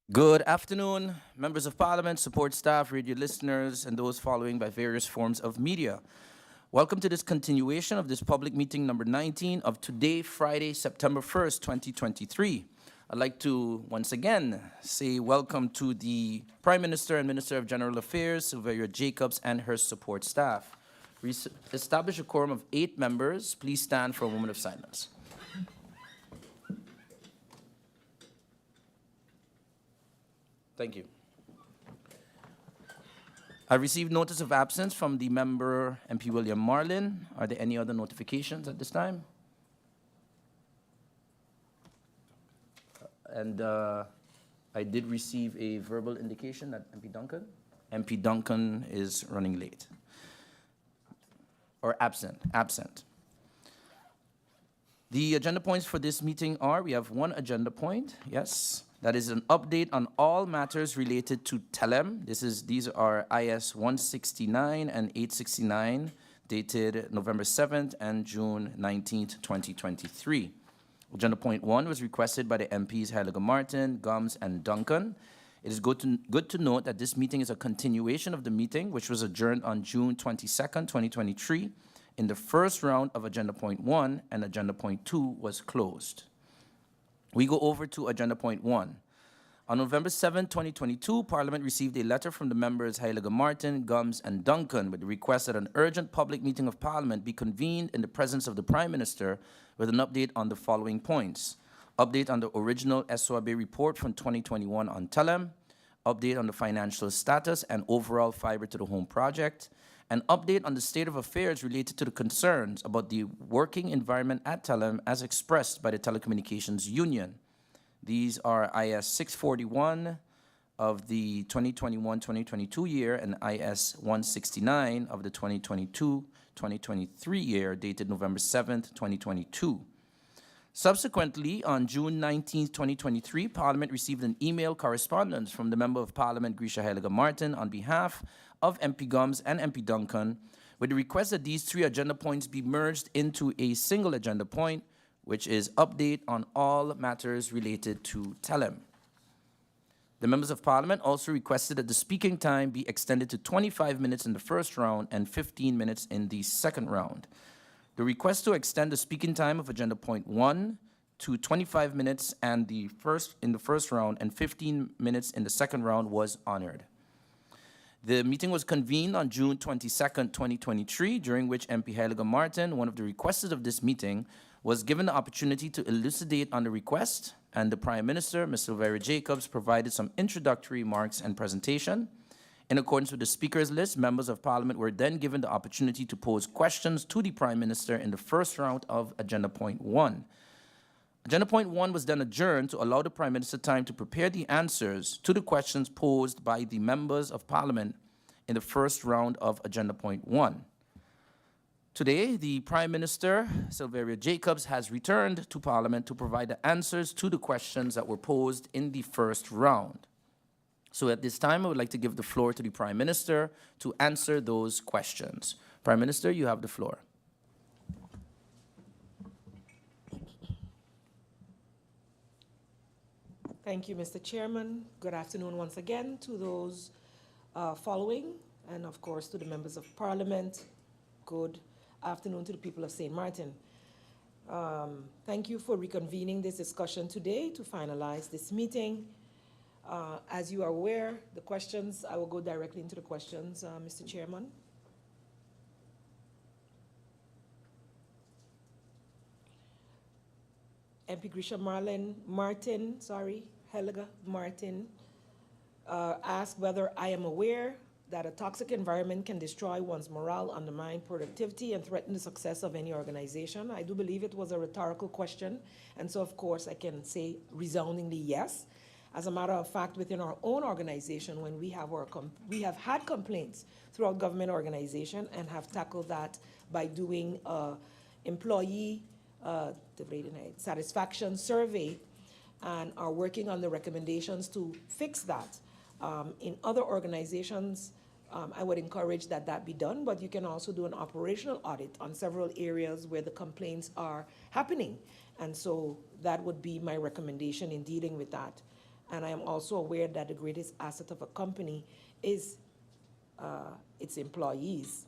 Good afternoon, members of parliament, support staff, radio listeners, and those following by various forms of media. Welcome to this continuation of this public meeting number 19 of today, Friday, September 1st, 2023. I'd like to once again say welcome to the Prime Minister and Minister of General Affairs, Sylvia Jacobs, and her support staff. We establish a quorum of 8 members. Please stand for a moment of silence. Thank you. I received notice of absence from the member MP Heyliger-Marten. Are there any other notifications at this time? And I did receive a verbal indication that MP Duncan? MP Duncan is running late. Or absent. The agenda points for this meeting are, we have one agenda point, yes. That is an update on all matters related to TELEM. These are IS 169 and 869, dated November 7th and June 19th, 2023. Agenda point 1 was requested by the MPs Heyliger-Marten, Gumbs, and Duncan. It is good to note that this meeting is a continuation of the meeting, which was adjourned on June 22nd, 2023, in the first round of agenda point 1, and agenda point 2 was closed. We go over to agenda point 1. On November 7, 2022, Parliament received a letter from the members Heyliger-Marten, Gumbs, and Duncan with the request that an urgent public meeting of Parliament be convened in the presence of the Prime Minister with an update on the following points. Update on the original SOAB report from 2021 on TELEM, update on the financial status and overall fiber to the home project, an update on the state of affairs related to the concerns about the working environment at TELEM as expressed by the Telecommunications Union. These are IS 641 of the 2021-2022 year and IS 169 of the 2022-2023 year, dated November 7th, 2022. Subsequently, on June 19, 2023, Parliament received an email correspondence from the Member of Parliament, Grisha Heyliger-Marten, on behalf of MP Gumbs and MP Duncan, with the request that these 3 agenda points be merged into a single agenda point, which is update on all matters related to TELEM. The members of Parliament also requested that the speaking time be extended to 25 minutes in the first round and 15 minutes in the second round. The request to extend the speaking time of agenda point 1 to 25 minutes in the first round and 15 minutes in the second round was honored. The meeting was convened on June 22nd, 2023, during which MP Heyliger-Marten, one of the requesters of this meeting, was given the opportunity to elucidate on the request, and the Prime Minister, Ms. Sylvia Jacobs, provided some introductory remarks and presentation. In accordance with the speakers list, members of Parliament were then given the opportunity to pose questions to the Prime Minister in the first round of agenda point 1. Agenda point 1 was then adjourned to allow the Prime Minister time to prepare the answers to the questions posed by the members of Parliament in the first round of agenda point 1. Today, the Prime Minister, Sylvia Jacobs, has returned to Parliament to provide the answers to the questions that were posed in the first round. So at this time, I would like to give the floor to the Prime Minister to answer those questions. Prime Minister, you have the floor. Thank you, Mr. Chairman. Good afternoon once again to those following, and of course to the members of Parliament. Good afternoon to the people of St. Martin. Thank you for reconvening this discussion today to finalize this meeting. As you are aware, the questions, I will go directly into the questions, Mr. Chairman. MP Heyliger-Marten asked whether I am aware that a toxic environment can destroy one's morale, undermine productivity, and threaten the success of any organization. I do believe it was a rhetorical question, and so of course I can say resoundingly yes. As a matter of fact, within our own organization, when we have had complaints throughout government organization and have tackled that by doing employee satisfaction survey and are working on the recommendations to fix that. In other organizations, I would encourage that be done, but you can also do an operational audit on several areas where the complaints are happening. And so that would be my recommendation in dealing with that. And I am also aware that the greatest asset of a company is its employees.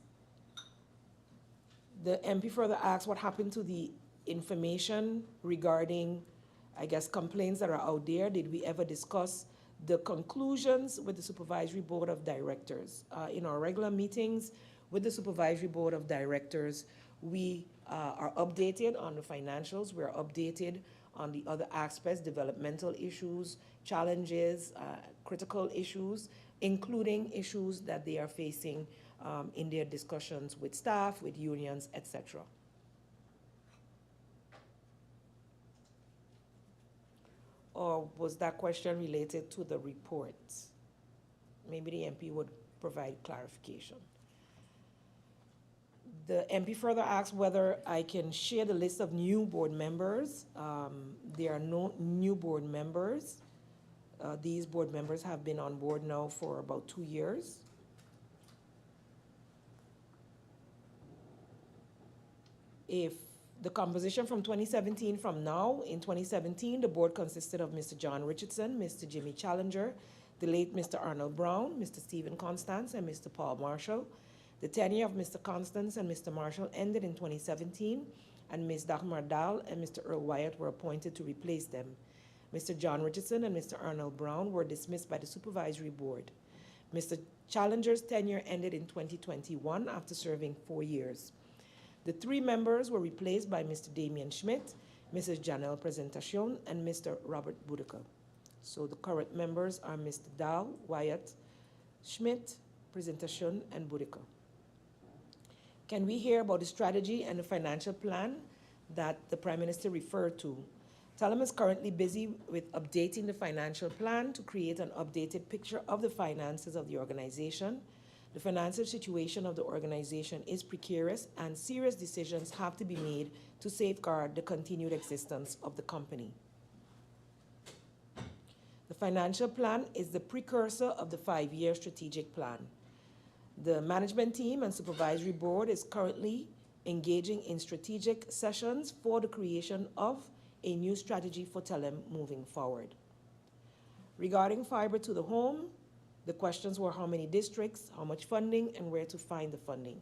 The MP further asks what happened to the information regarding, I guess, complaints that are out there. Did we ever discuss the conclusions with the Supervisory Board of Directors? In our regular meetings with the Supervisory Board of Directors, we are updated on the financials. We're updated on the other aspects, developmental issues, challenges, critical issues, including issues that they are facing in their discussions with staff, with unions, etc. Or was that question related to the report? Maybe the MP would provide clarification. The MP further asks whether I can share the list of new board members. There are no new board members. These board members have been on board now for about 2 years. If the composition from 2017 from now, in 2017, the board consisted of Mr. John Richardson, Mr. Jimmy Challenger, the late Mr. Arnold Brown, Mr. Stephen Constance, and Mr. Paul Marshall. The tenure of Mr. Constance and Mr. Marshall ended in 2017, and Ms. Dagmar Dahl and Mr. Earl Wyatt were appointed to replace them. Mr. John Richardson and Mr. Arnold Brown were dismissed by the Supervisory Board. Mr. Challenger's tenure ended in 2021 after serving 4 years. The 3 members were replaced by Mr. Damian Schmidt, Mrs. Janelle Presentacion, and Mr. Robert Boudica. So the current members are Mr. Dahl, Wyatt, Schmidt, Presentacion, and Boudica. Can we hear about the strategy and the financial plan that the Prime Minister referred to? TELEM is currently busy with updating the financial plan to create an updated picture of the finances of the organization. The financial situation of the organization is precarious, and serious decisions have to be made to safeguard the continued existence of the company. The financial plan is the precursor of the 5-year strategic plan. The management team and supervisory board is currently engaging in strategic sessions for the creation of a new strategy for TELEM moving forward. Regarding fiber to the home, the questions were how many districts, how much funding, and where to find the funding.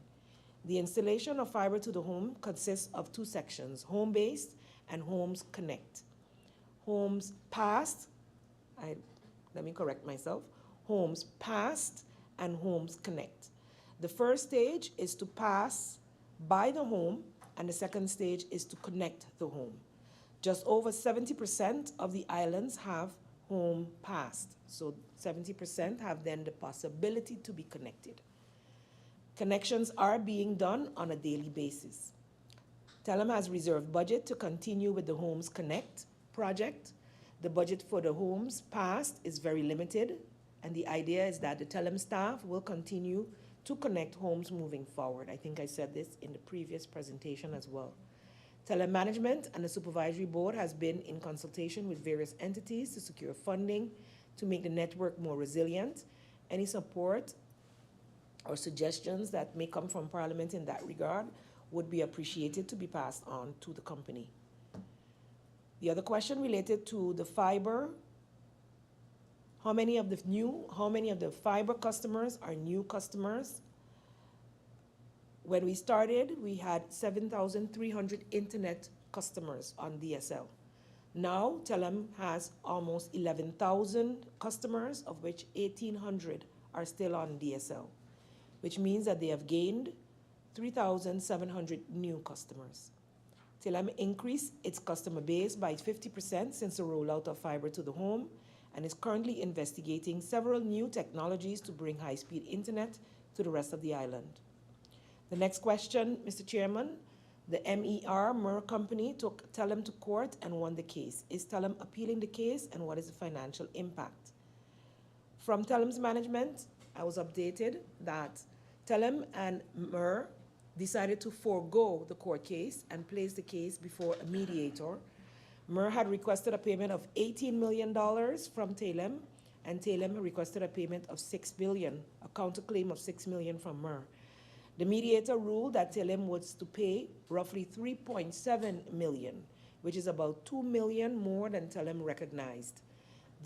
The installation of fiber to the home consists of 2 sections, home-based and Homes Connect. Homes passed, let me correct myself, Homes passed and Homes Connect. The first stage is to pass by the home, and the second stage is to connect the home. Just over 70% of the islands have home passed, so 70% have then the possibility to be connected. Connections are being done on a daily basis. TELEM has reserved budget to continue with the Homes Connect project. The budget for the homes passed is very limited, and the idea is that the TELEM staff will continue to connect homes moving forward. I think I said this in the previous presentation as well. TELEM management and the supervisory board has been in consultation with various entities to secure funding to make the network more resilient. Any support or suggestions that may come from Parliament in that regard would be appreciated to be passed on to the company. The other question related to the fiber. How many of the fiber customers are new customers? When we started, we had 7,300 internet customers on DSL. Now, TELEM has almost 11,000 customers, of which 1,800 are still on DSL, which means that they have gained 3,700 new customers. TELEM increased its customer base by 50% since the rollout of fiber to the home, and is currently investigating several new technologies to bring high-speed internet to the rest of the island. The next question, Mr. Chairman, the MER company took TELEM to court and won the case. Is TELEM appealing the case, and what is the financial impact? From TELEM's management, I was updated that TELEM and MER decided to forego the court case and place the case before a mediator. MER had requested a payment of $18 million from TELEM, and TELEM requested a payment of $6 million, a counterclaim of $6 million from MER. The mediator ruled that TELEM was to pay roughly $3.7 million, which is about $2 million more than TELEM recognized.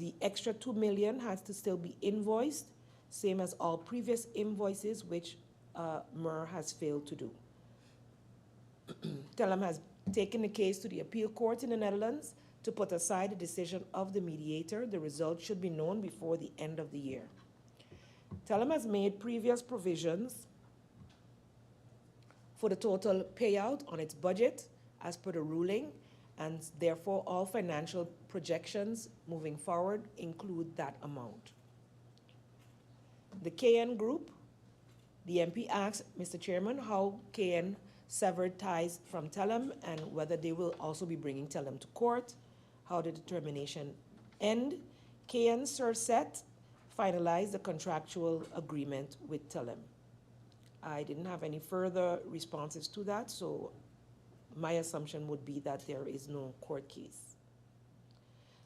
The extra 2 million has to still be invoiced, same as all previous invoices, which MER has failed to do. TELEM has taken the case to the appeal court in the Netherlands to put aside the decision of the mediator. The result should be known before the end of the year. TELEM has made previous provisions for the total payout on its budget as per the ruling, and therefore all financial projections moving forward include that amount. The KN Group, the MP asked, Mr. Chairman, how KN severed ties from TELEM and whether they will also be bringing TELEM to court. How the determination end? KN Surset finalized the contractual agreement with TELEM. I didn't have any further responses to that, so my assumption would be that there is no court case.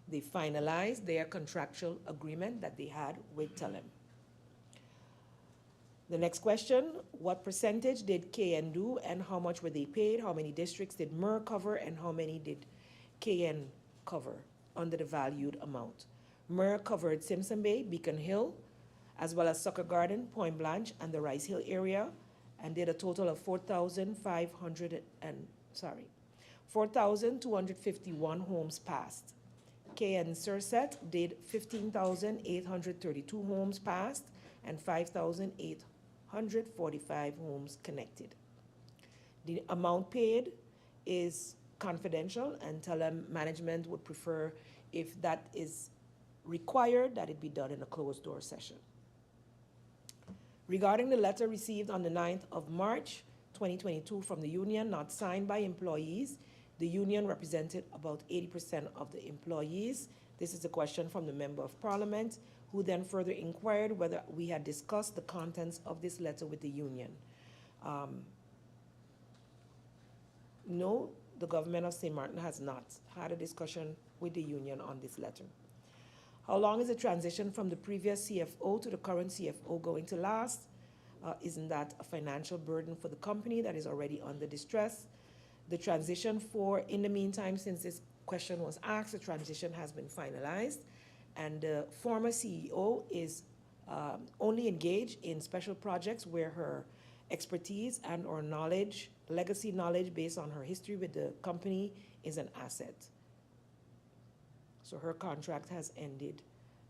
They finalized their contractual agreement that they had with TELEM. The next question, what percentage did KN do and how much were they paid? How many districts did MER cover and how many did KN cover under the valued amount? MER covered Simpson Bay, Beacon Hill, as well as Sucker Garden, Point Blanche, and the Rice Hill area, and did a total of 4,251 homes passed. KN Surset did 15,832 homes passed and 5,845 homes connected. The amount paid is confidential, and TELEM management would prefer, if that is required, that it be done in a closed door session. Regarding the letter received on the 9th of March, 2022 from the union, not signed by employees, the union represented about 80% of the employees. This is a question from the Member of Parliament, who then further inquired whether we had discussed the contents of this letter with the union. No, the government of St. Martin has not had a discussion with the union on this letter. How long is the transition from the previous CFO to the current CFO going to last? Isn't that a financial burden for the company that is already under distress? The transition in the meantime, since this question was asked, the transition has been finalized, and the former CEO is only engaged in special projects where her expertise and or knowledge, legacy knowledge based on her history with the company, is an asset. So her contract has ended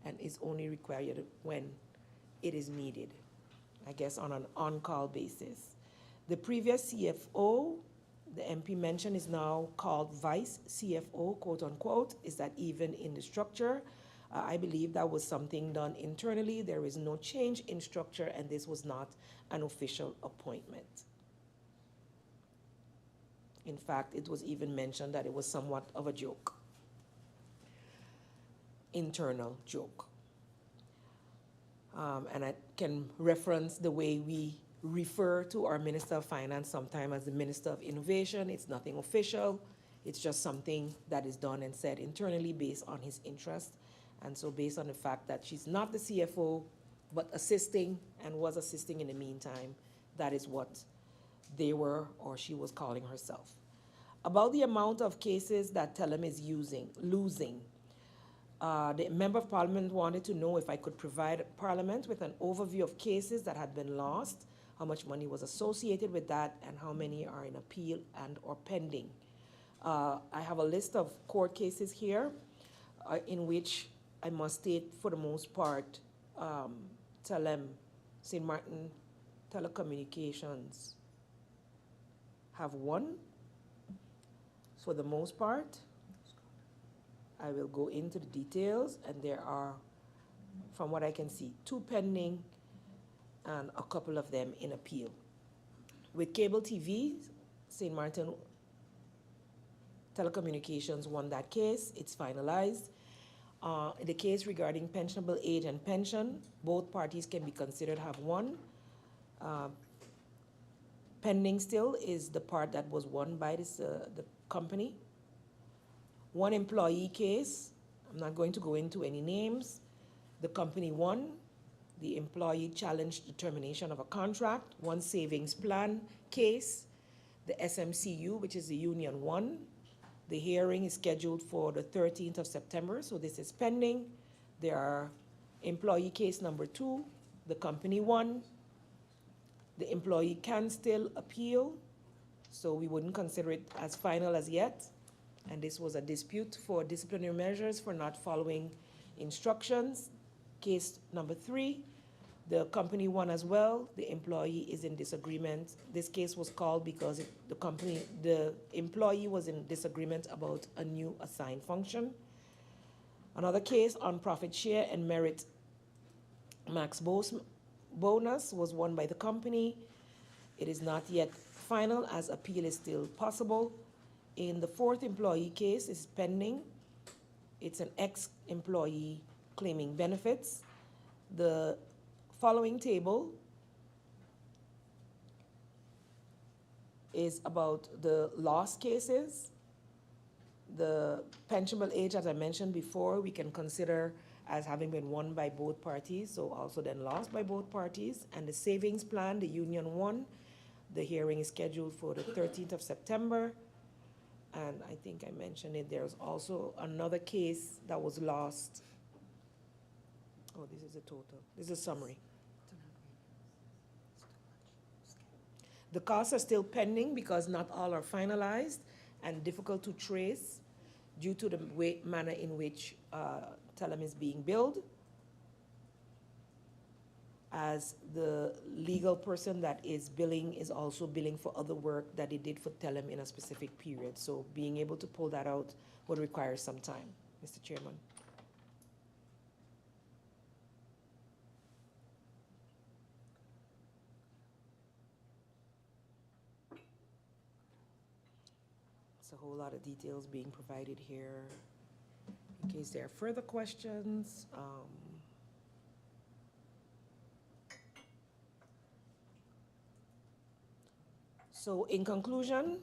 and is only required when it is needed, I guess on an on-call basis. The previous CFO, the MP mentioned, is now called Vice CFO, quote unquote. Is that even in the structure? I believe that was something done internally. There is no change in structure, and this was not an official appointment. In fact, it was even mentioned that it was somewhat of a joke. Internal joke. And I can reference the way we refer to our Minister of Finance sometimes as the Minister of Innovation. It's nothing official. It's just something that is done and said internally based on his interest. And so based on the fact that she's not the CFO, but assisting and was assisting in the meantime, that is what they were, or she was calling herself. About the amount of cases that TELEM is losing, the Member of Parliament wanted to know if I could provide Parliament with an overview of cases that had been lost, how much money was associated with that, and how many are in appeal and or pending. I have a list of court cases here in which I must state, for the most part, TELEM, St. Martin Telecommunications have won. For the most part, I will go into the details, and there are, from what I can see, 2 pending and a couple of them in appeal. With cable TV, St. Martin Telecommunications won that case. It's finalized. The case regarding pensionable age and pension, both parties can be considered have won. Pending still is the part that was won by the company. One employee case, I'm not going to go into any names. The company won. The employee challenged the termination of a contract. One savings plan case, the SMCU, which is the union, won. The hearing is scheduled for the 13th of September, so this is pending. There are employee case number 2, the company won. The employee can still appeal, so we wouldn't consider it as final as yet. And this was a dispute for disciplinary measures for not following instructions. Case number 3, the company won as well. The employee is in disagreement. This case was called because the employee was in disagreement about a new assigned function. Another case on profit share and merit max bonus was won by the company. It is not yet final as appeal is still possible. In the 4th employee case is pending. It's an ex-employee claiming benefits. The following table is about the lost cases. The pensionable age, as I mentioned before, we can consider as having been won by both parties, so also then lost by both parties. And the savings plan, the union won. The hearing is scheduled for the 13th of September. And I think I mentioned it, there's also another case that was lost. Oh, this is a total. This is a summary. The costs are still pending because not all are finalized and difficult to trace due to the manner in which TELEM is being billed, as the legal person that is billing is also billing for other work that they did for TELEM in a specific period. So being able to pull that out would require some time, Mr. Chairman. It's a whole lot of details being provided here. In case there are further questions, so in conclusion,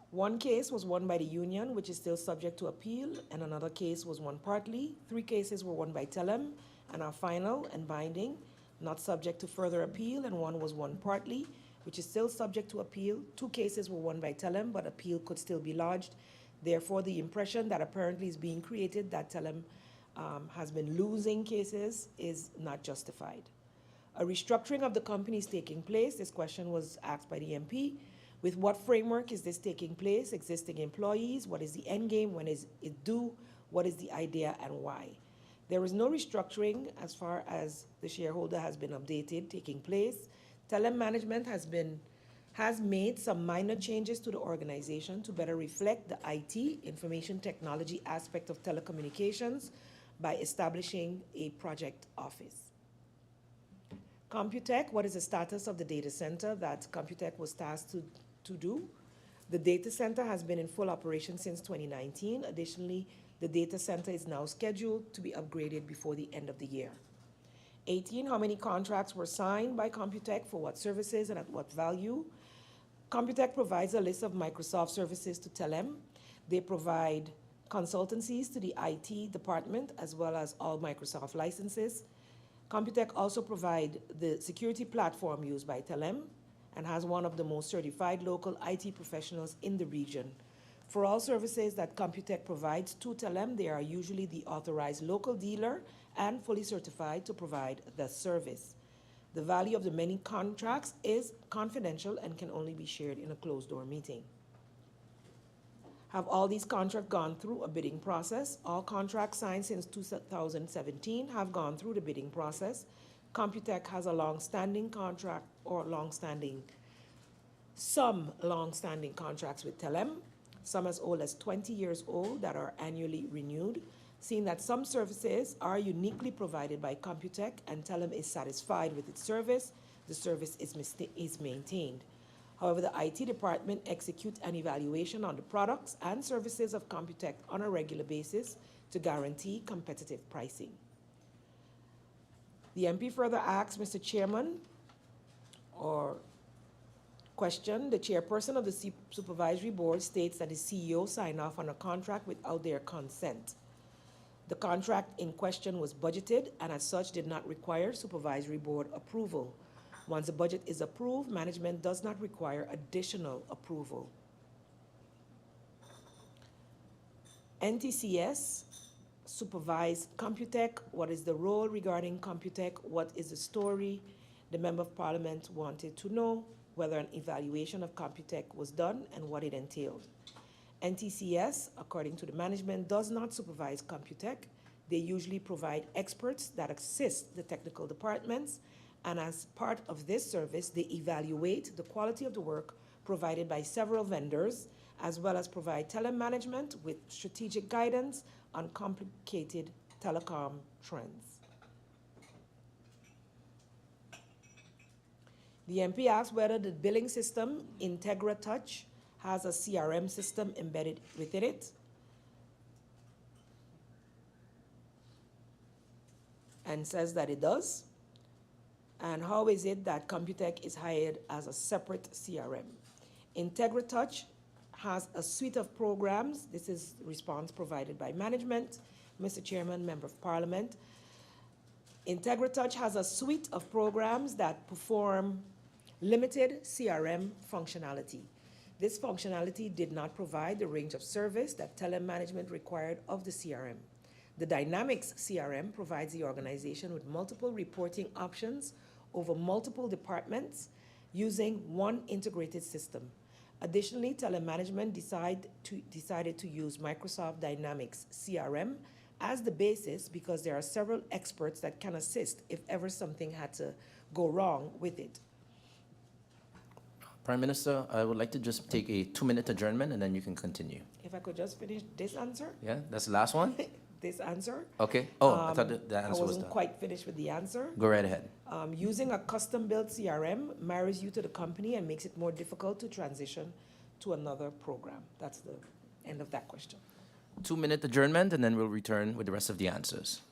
one case was won by the union, which is still subject to appeal, and another case was won partly. 3 cases were won by TELEM and are final and binding, not subject to further appeal, and 1 was won partly, which is still subject to appeal. 2 cases were won by TELEM, but appeal could still be lodged. Therefore, the impression that apparently is being created that TELEM has been losing cases is not justified. A restructuring of the company is taking place. This question was asked by the MP. With what framework is this taking place? Existing employees? What is the end game? When is it due? What is the idea and why? There is no restructuring as far as the shareholder has been updated taking place. TELEM management has made some minor changes to the organization to better reflect the IT, information technology aspect of telecommunications by establishing a project office. Computech, what is the status of the data center that Computech was tasked to do? The data center has been in full operation since 2019. Additionally, the data center is now scheduled to be upgraded before the end of the year. 18, how many contracts were signed by Computech for what services and at what value? Computech provides a list of Microsoft services to TELEM. They provide consultancies to the IT department as well as all Microsoft licenses. Computech also provides the security platform used by TELEM and has one of the most certified local IT professionals in the region. For all services that Computech provides to TELEM, they are usually the authorized local dealer and fully certified to provide the service. The value of the many contracts is confidential and can only be shared in a closed-door meeting. Have all these contracts gone through a bidding process? All contracts signed since 2017 have gone through the bidding process. Computech has a long-standing contract or some long-standing contracts with TELEM, some as old as 20 years old that are annually renewed. Seeing that some services are uniquely provided by Computech and TELEM is satisfied with its service, the service is maintained. However, the IT department executes an evaluation on the products and services of Computech on a regular basis to guarantee competitive pricing. The MP further asks, Mr. Chairman, or question, the chairperson of the supervisory board states that the CEO signed off on a contract without their consent. The contract in question was budgeted and as such did not require supervisory board approval. Once the budget is approved, management does not require additional approval. NTCS supervise Computech? What is the role regarding Computech? What is the story? The Member of Parliament wanted to know whether an evaluation of Computech was done and what it entailed. NTCS, according to the management, does not supervise Computech. They usually provide experts that assist the technical departments, and as part of this service, they evaluate the quality of the work provided by several vendors, as well as provide TELEM management with strategic guidance on complicated telecom trends. The MP asked whether the billing system, Integra Touch, has a CRM system embedded within it, and says that it does. And how is it that Computech is hired as a separate CRM? Integra Touch has a suite of programs. This is the response provided by management. Mr. Chairman, Member of Parliament. Integra Touch has a suite of programs that perform limited CRM functionality. This functionality did not provide the range of service that TELEM management required of the CRM. The Dynamics CRM provides the organization with multiple reporting options over multiple departments using one integrated system. Additionally, TELEM management decided to use Microsoft Dynamics CRM as the basis because there are several experts that can assist if ever something had to go wrong with it. Prime Minister, I would like to just take a 2-minute adjournment and then you can continue. If I could just finish this answer? Yeah, that's the last one? This answer? Okay. Oh, I thought the answer was I wasn't done. quite finished with the answer. Go right ahead. Using a custom-built CRM marries you to the company and makes it more difficult to transition to another program. That's the end of that question. 2-minute adjournment and then we'll return with the rest of the answers.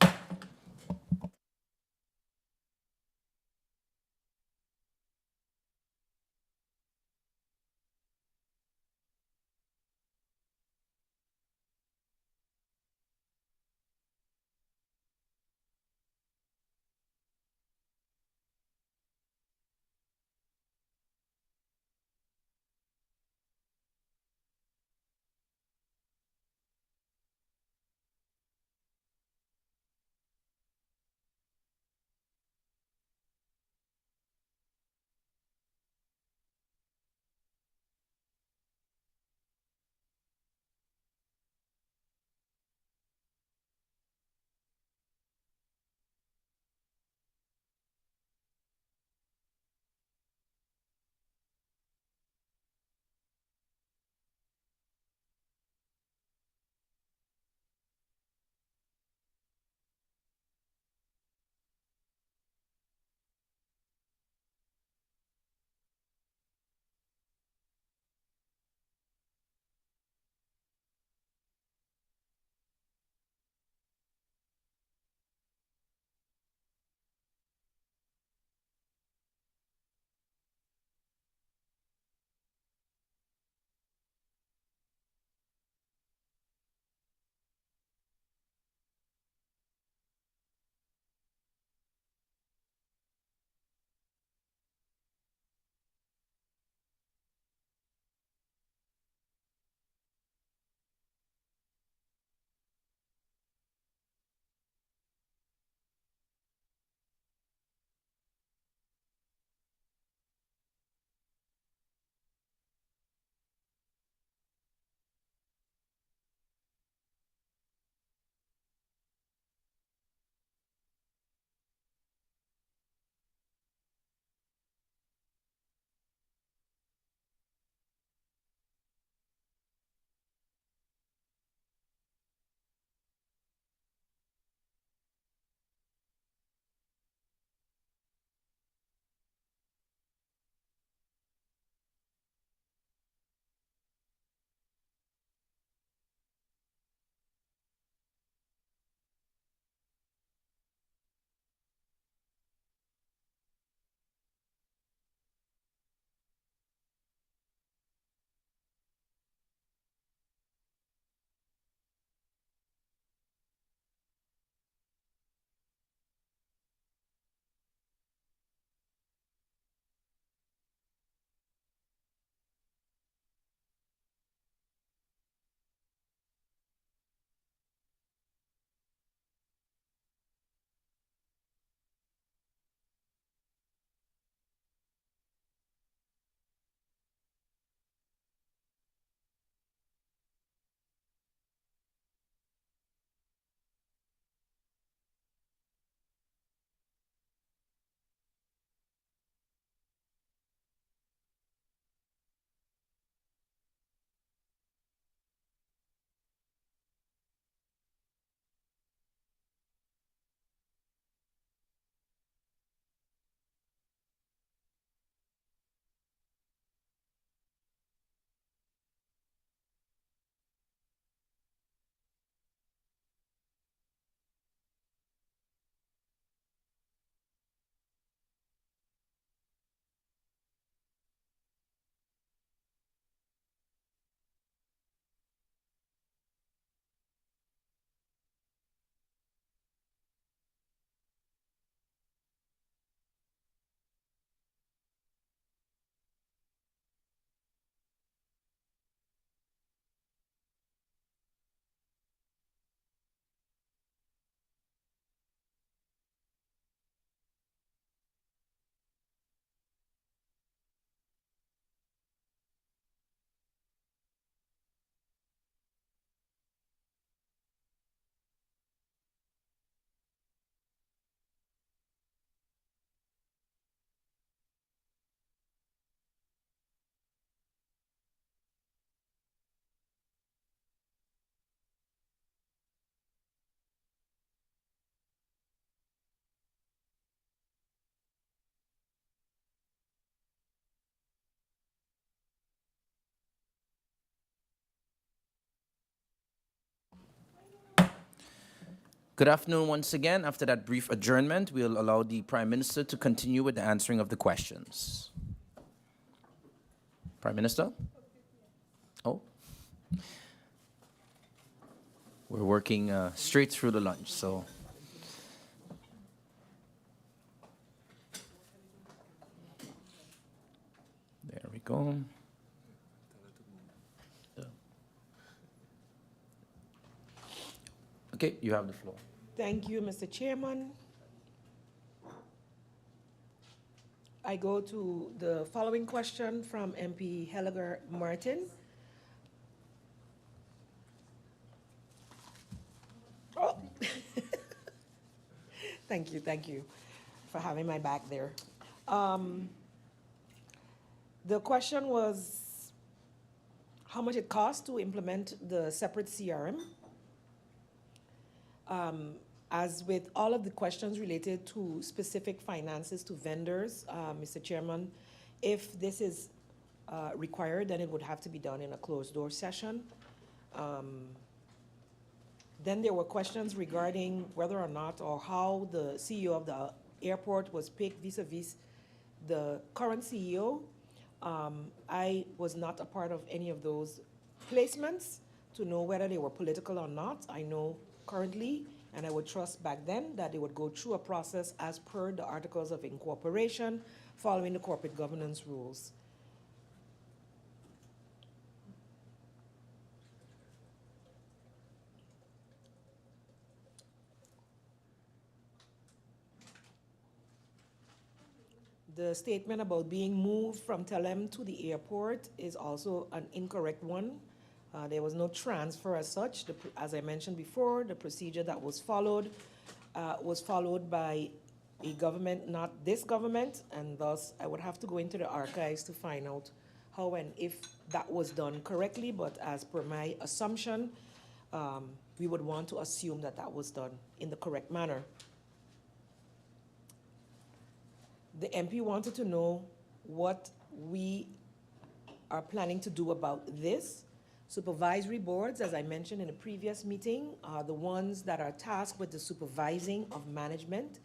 Good afternoon once again. After that brief adjournment, we'll allow the Prime Minister to continue with the answering of the questions. Prime Minister? Oh. We're working straight through the lunch, so. There we go. Okay, you have the floor. Thank you, Mr. Chairman. I go to the following question from MP Heyliger-Marten. Oh. Thank you for having my back there. The question was how much it costs to implement the separate CRM. As with all of the questions related to specific finances to vendors, Mr. Chairman, if this is required, then it would have to be done in a closed-door session. Then there were questions regarding whether or not or how the CEO of the airport was picked vis-a-vis the current CEO. I was not a part of any of those placements to know whether they were political or not. I know currently, and I would trust back then, that they would go through a process as per the Articles of Incorporation, following the corporate governance rules. The statement about being moved from TELEM to the airport is also an incorrect one. There was no transfer as such. As I mentioned before, the procedure that was followed by a government, not this government, and thus I would have to go into the archives to find out how and if that was done correctly, but as per my assumption, we would want to assume that that was done in the correct manner. The MP wanted to know what we are planning to do about this. Supervisory boards, as I mentioned in a previous meeting, are the ones that are tasked with the supervising of management,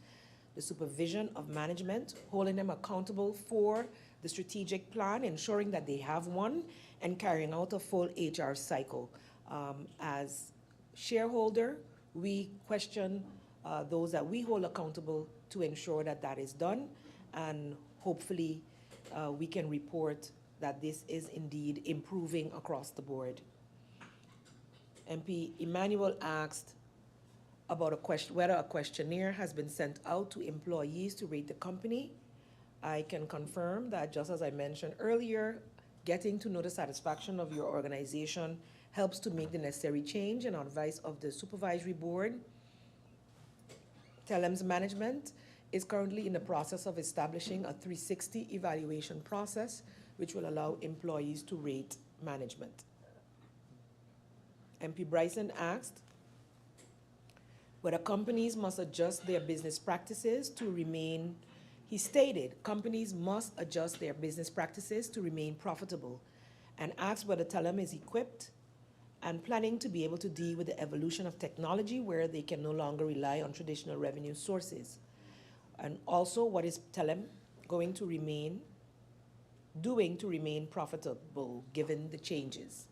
the supervision of management, holding them accountable for the strategic plan, ensuring that they have one, and carrying out a full HR cycle. As shareholder, we question those that we hold accountable to ensure that that is done, and hopefully we can report that this is indeed improving across the board. MP Emmanuel asked about whether a questionnaire has been sent out to employees to rate the company. I can confirm that, just as I mentioned earlier, getting to know the satisfaction of your organization helps to make the necessary change, and on advice of the supervisory board. TELEM's management is currently in the process of establishing a 360 evaluation process, which will allow employees to rate management. MP Bryson asked whether companies must adjust their business practices to remain, he stated, companies must adjust their business practices to remain profitable, and asked whether TELEM is equipped and planning to be able to deal with the evolution of technology where they can no longer rely on traditional revenue sources. And also, what is TELEM going to doing to remain profitable given the changes?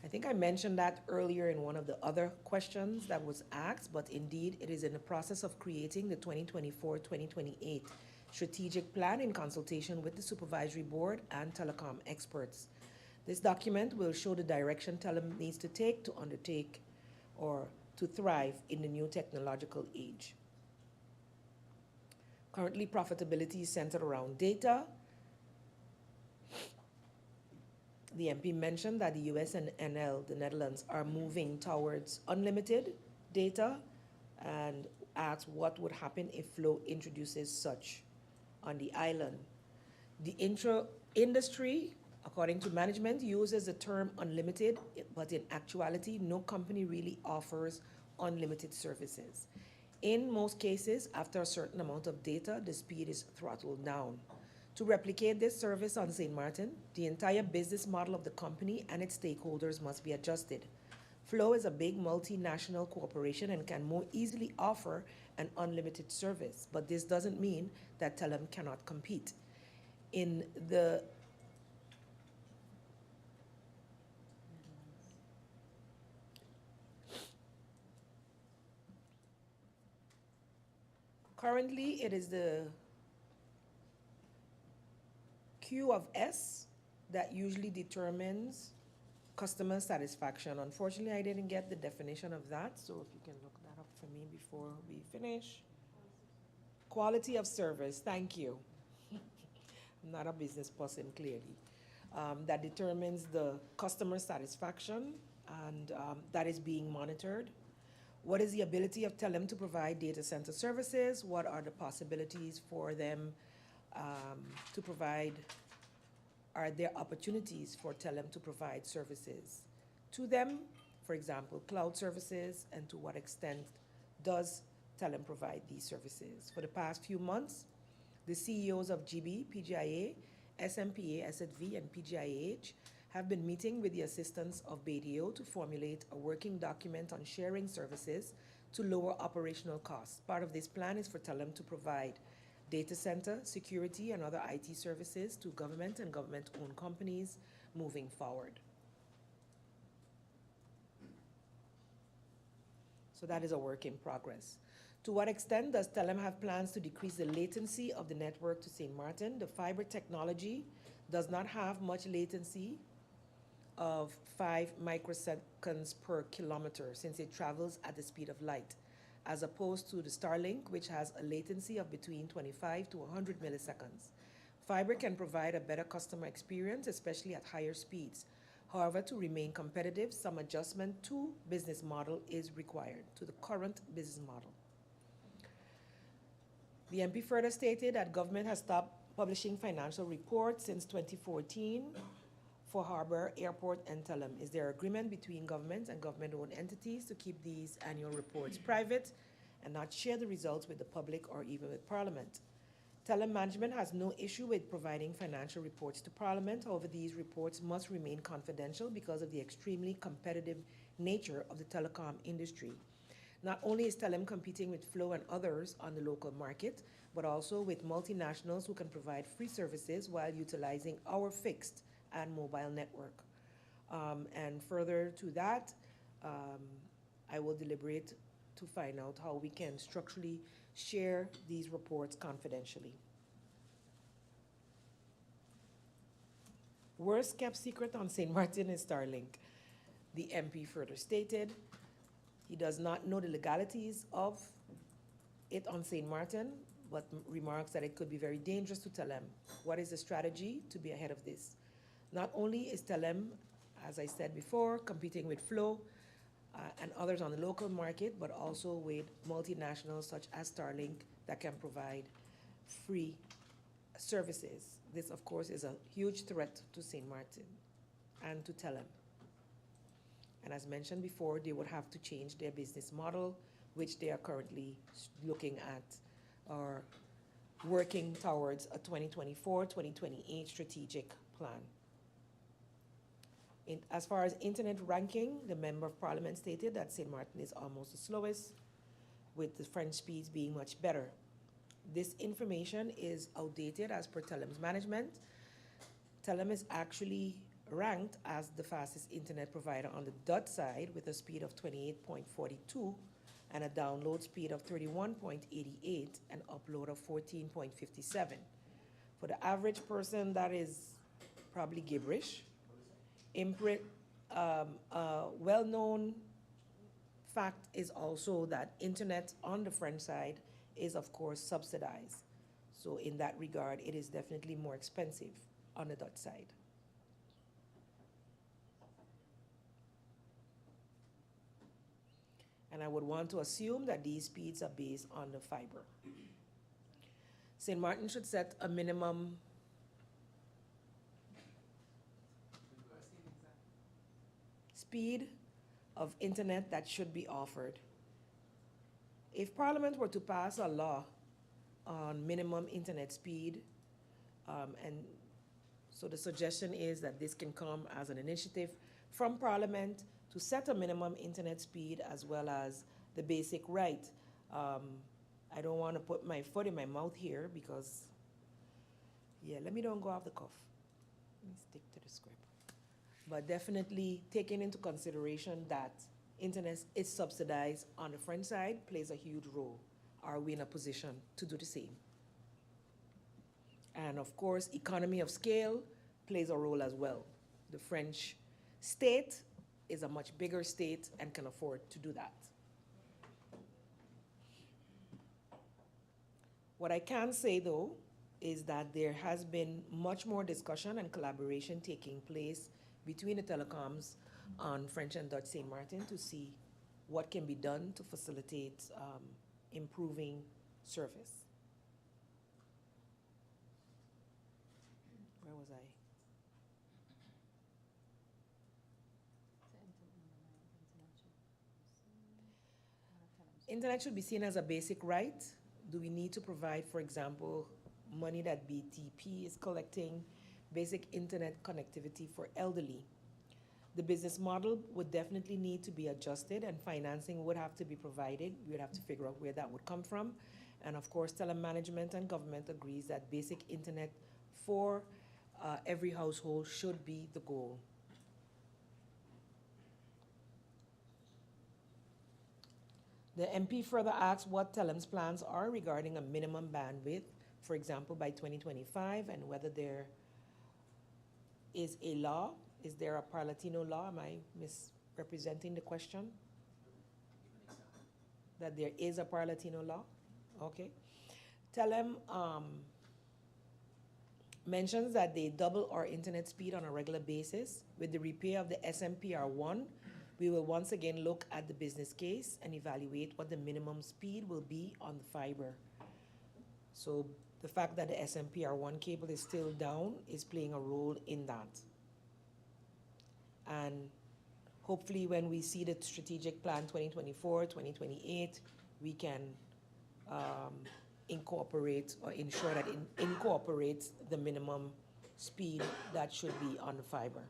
I think I mentioned that earlier in one of the other questions that was asked, but indeed it is in the process of creating the 2024-2028 strategic plan in consultation with the supervisory board and telecom experts. This document will show the direction TELEM needs to take to undertake or to thrive in the new technological age. Currently, profitability is centered around data. The MP mentioned that the US and NL, the Netherlands, are moving towards unlimited data, and asked what would happen if Flow introduces such on the island. The industry, according to management, uses the term unlimited, but in actuality, no company really offers unlimited services. In most cases, after a certain amount of data, the speed is throttled down. To replicate this service on St. Martin, the entire business model of the company and its stakeholders must be adjusted. Flow is a big multinational corporation and can more easily offer an unlimited service, but this doesn't mean that TELEM cannot compete. In the currently, it is the Q/S that usually determines customer satisfaction. Unfortunately, I didn't get the definition of that, so if you can look that up for me before we finish. Quality of service, thank you. I'm not a business person, clearly. That determines the customer satisfaction, and that is being monitored. What is the ability of TELEM to provide data center services? What are the possibilities for them to provide? Are there opportunities for TELEM to provide services to them? For example, cloud services, and to what extent does TELEM provide these services? For the past few months, the CEOs of GB, PGIA, SMPA, SZV, and PGIH have been meeting with the assistance of BDO to formulate a working document on sharing services to lower operational costs. Part of this plan is for TELEM to provide data center, security, and other IT services to government and government-owned companies moving forward. So that is a work in progress. To what extent does TELEM have plans to decrease the latency of the network to St. Martin? The fiber technology does not have much latency of 5 microseconds per kilometer, since it travels at the speed of light, as opposed to the Starlink, which has a latency of between 25 to 100 milliseconds. Fiber can provide a better customer experience, especially at higher speeds. However, to remain competitive, some adjustment to business model is required, to the current business model. The MP further stated that government has stopped publishing financial reports since 2014 for Harbor, Airport, and TELEM. Is there agreement between government and government-owned entities to keep these annual reports private and not share the results with the public or even with Parliament? TELEM management has no issue with providing financial reports to Parliament. However, these reports must remain confidential because of the extremely competitive nature of the telecom industry. Not only is TELEM competing with Flow and others on the local market, but also with multinationals who can provide free services while utilizing our fixed and mobile network. And further to that, I will deliberate to find out how we can structurally share these reports confidentially. Worst kept secret on St. Martin is Starlink. The MP further stated he does not know the legalities of it on St. Martin, but remarks that it could be very dangerous to TELEM. What is the strategy to be ahead of this? Not only is TELEM, as I said before, competing with Flow and others on the local market, but also with multinationals such as Starlink that can provide free services. This, of course, is a huge threat to St. Martin and to TELEM. And as mentioned before, they would have to change their business model, which they are currently looking at or working towards a 2024-2028 strategic plan. As far as internet ranking, the Member of Parliament stated that St. Martin is almost the slowest, with the French speeds being much better. This information is outdated as per TELEM's management. TELEM is actually ranked as the fastest internet provider on the dot side with a speed of 28.42 and a download speed of 31.88 and upload of 14.57. For the average person, that is probably gibberish. Well-known fact is also that internet on the French side is, of course, subsidized. So in that regard, it is definitely more expensive on the dot side. And I would want to assume that these speeds are based on the fiber. St. Martin should set a minimum speed of internet that should be offered. If Parliament were to pass a law on minimum internet speed, and so the suggestion is that this can come as an initiative from Parliament to set a minimum internet speed as well as the basic right. I don't want to put my foot in my mouth here because, yeah, let me don't go off the cuff. Let me stick to the script. But definitely taking into consideration that internet is subsidized on the French side plays a huge role. Are we in a position to do the same? And of course, economy of scale plays a role as well. The French state is a much bigger state and can afford to do that. What I can say though is that there has been much more discussion and collaboration taking place between the telecoms on French and Dutch St. Martin to see what can be done to facilitate improving service. Where was I? Internet should be seen as a basic right. Do we need to provide, for example, money that BTP is collecting, basic internet connectivity for elderly? The business model would definitely need to be adjusted and financing would have to be provided. We would have to figure out where that would come from. And of course, telemanagement and government agrees that basic internet for every household should be the goal. The MP further asks what TELEM's plans are regarding a minimum bandwidth, for example, by 2025, and whether there is a law. Is there a Parlatino law? Am I misrepresenting the question? That there is a Parlatino law? Okay. TELEM mentions that they double our internet speed on a regular basis. With the repair of the SMPR1, we will once again look at the business case and evaluate what the minimum speed will be on the fiber. So the fact that the SMPR1 cable is still down is playing a role in that. And hopefully when we see the strategic plan 2024, 2028, we can incorporate or ensure that it incorporates the minimum speed that should be on the fiber.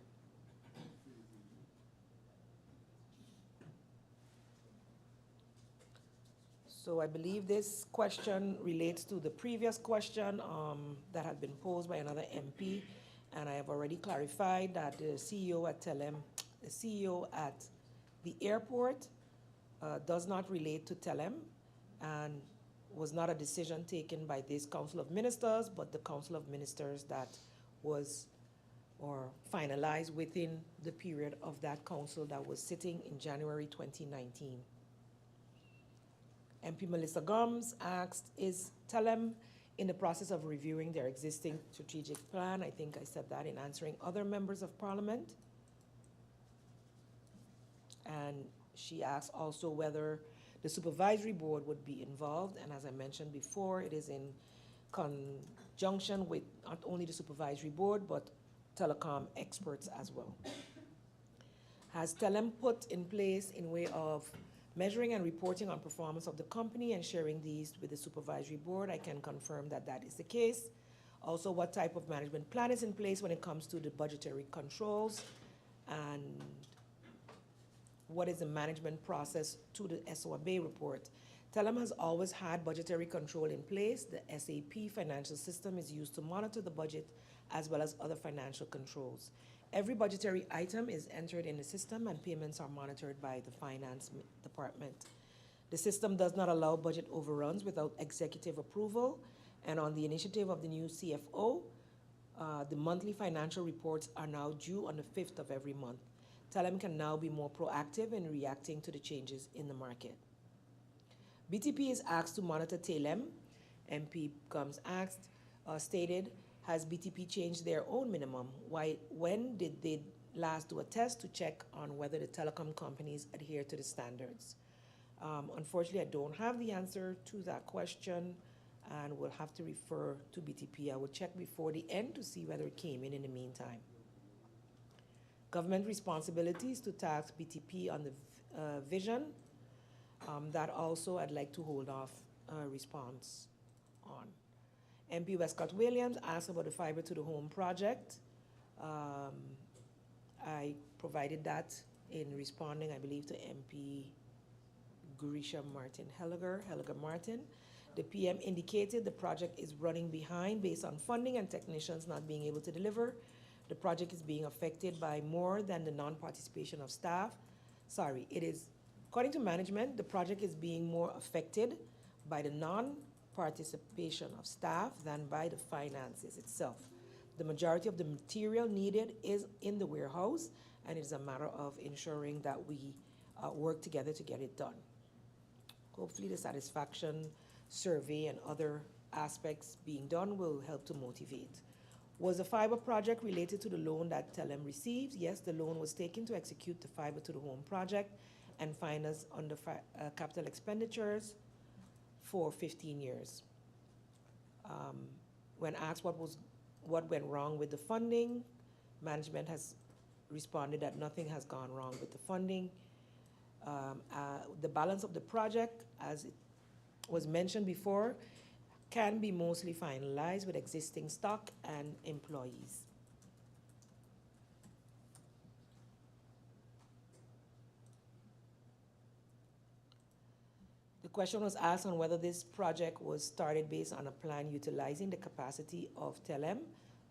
So I believe this question relates to the previous question that had been posed by another MP, and I have already clarified that the CEO at TELEM, the CEO at the airport does not relate to TELEM and was not a decision taken by this Council of Ministers, but the Council of Ministers that was or finalized within the period of that council that was sitting in January 2019. MP Melissa Gumbs asked, is TELEM in the process of reviewing their existing strategic plan? I think I said that in answering other members of Parliament. And she asked also whether the supervisory board would be involved. And as I mentioned before, it is in conjunction with not only the supervisory board, but telecom experts as well. Has TELEM put in place in way of measuring and reporting on performance of the company and sharing these with the supervisory board? I can confirm that that is the case. Also, what type of management plan is in place when it comes to the budgetary controls, and what is the management process to the SOAB report? TELEM has always had budgetary control in place. The SAP financial system is used to monitor the budget as well as other financial controls. Every budgetary item is entered in the system and payments are monitored by the finance department. The system does not allow budget overruns without executive approval, and on the initiative of the new CFO, the monthly financial reports are now due on the 5th of every month. TELEM can now be more proactive in reacting to the changes in the market. BTP is asked to monitor TELEM. MP Gumbs asked, stated, has BTP changed their own minimum? When did they last do a test to check on whether the telecom companies adhere to the standards? Unfortunately, I don't have the answer to that question and will have to refer to BTP. I will check before the end to see whether it came in the meantime. Government responsibilities to tax BTP on the vision. That also I'd like to hold off a response on. MP Westcott Williams asked about the fiber to the home project. I provided that in responding, I believe, to MP Grisha-Marten Heyliger-Marten. The PM indicated the project is running behind based on funding and technicians not being able to deliver. The project is being affected by more than the non-participation of staff. According to management, the project is being more affected by the non-participation of staff than by the finances itself. The majority of the material needed is in the warehouse, and it is a matter of ensuring that we work together to get it done. Hopefully the satisfaction survey and other aspects being done will help to motivate. Was the fiber project related to the loan that TELEM received? Yes, the loan was taken to execute the fiber to the home project and finance under capital expenditures for 15 years. When asked what went wrong with the funding, management has responded that nothing has gone wrong with the funding. The balance of the project, as it was mentioned before, can be mostly finalized with existing stock and employees. The question was asked on whether this project was started based on a plan utilizing the capacity of TELEM.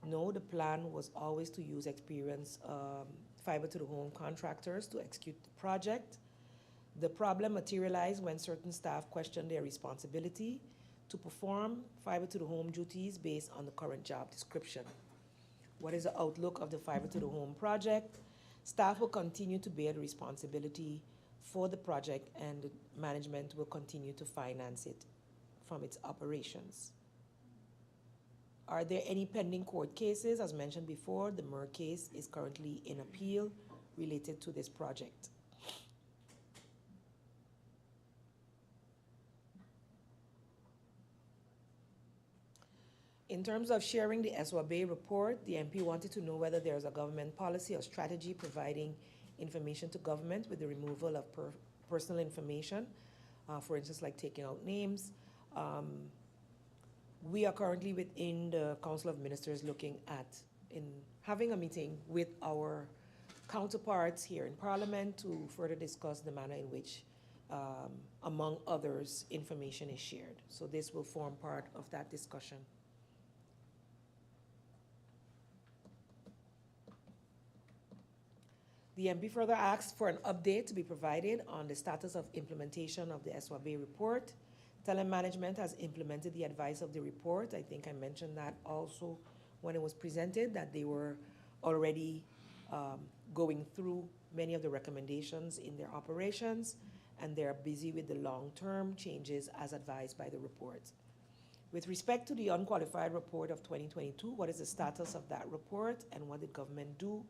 No, the plan was always to use experienced fiber to the home contractors to execute the project. The problem materialized when certain staff questioned their responsibility to perform fiber to the home duties based on the current job description. What is the outlook of the fiber to the home project? Staff will continue to bear the responsibility for the project, and the management will continue to finance it from its operations. Are there any pending court cases? As mentioned before, the MER case is currently in appeal related to this project. In terms of sharing the S.L report, the MP wanted to know whether there is a government policy or strategy providing information to government with the removal of personal information, for instance, like taking out names. We are currently within the Council of Ministers looking at having a meeting with our counterparts here in Parliament to further discuss the manner in which, among others, information is shared. So this will form part of that discussion. The MP further asked for an update to be provided on the status of implementation of the S.L report. TELEM management has implemented the advice of the report. I think I mentioned that also when it was presented, that they were already going through many of the recommendations in their operations, and they're busy with the long-term changes as advised by the report. With respect to the unqualified report of 2022, what is the status of that report and what did government do?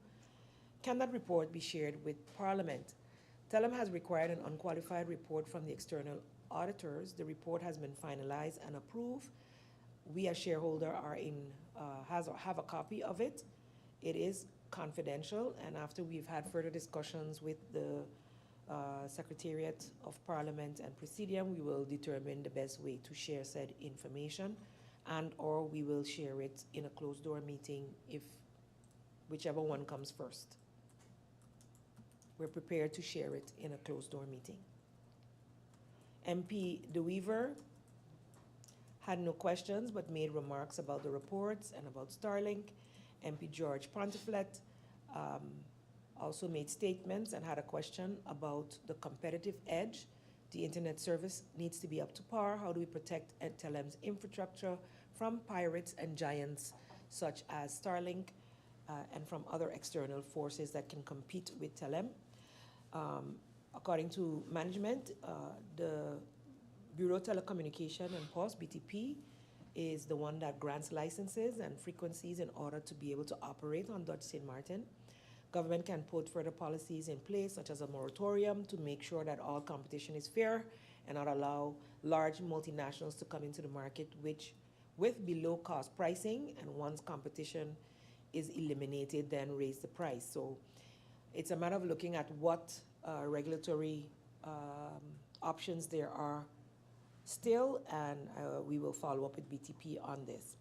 Can that report be shared with Parliament? TELEM has required an unqualified report from the external auditors. The report has been finalized and approved. We as shareholder are have a copy of it. It is confidential, and after we've had further discussions with the Secretariat of Parliament and Presidium, we will determine the best way to share said information, and or we will share it in a closed door meeting if whichever one comes first. We're prepared to share it in a closed door meeting. MP DeWeaver had no questions but made remarks about the reports and about Starlink. MP George Pontiflet also made statements and had a question about the competitive edge. The internet service needs to be up to par. How do we protect TELEM's infrastructure from pirates and giants such as Starlink and from other external forces that can compete with TELEM? According to management, the Bureau of Telecommunication and Post, BTP, is the one that grants licenses and frequencies in order to be able to operate on Dutch St. Martin. Government can put further policies in place, such as a moratorium, to make sure that all competition is fair and not allow large multinationals to come into the market with below cost pricing, and once competition is eliminated, then raise the price. So it's a matter of looking at what regulatory options there are still, and we will follow up with BTP on this.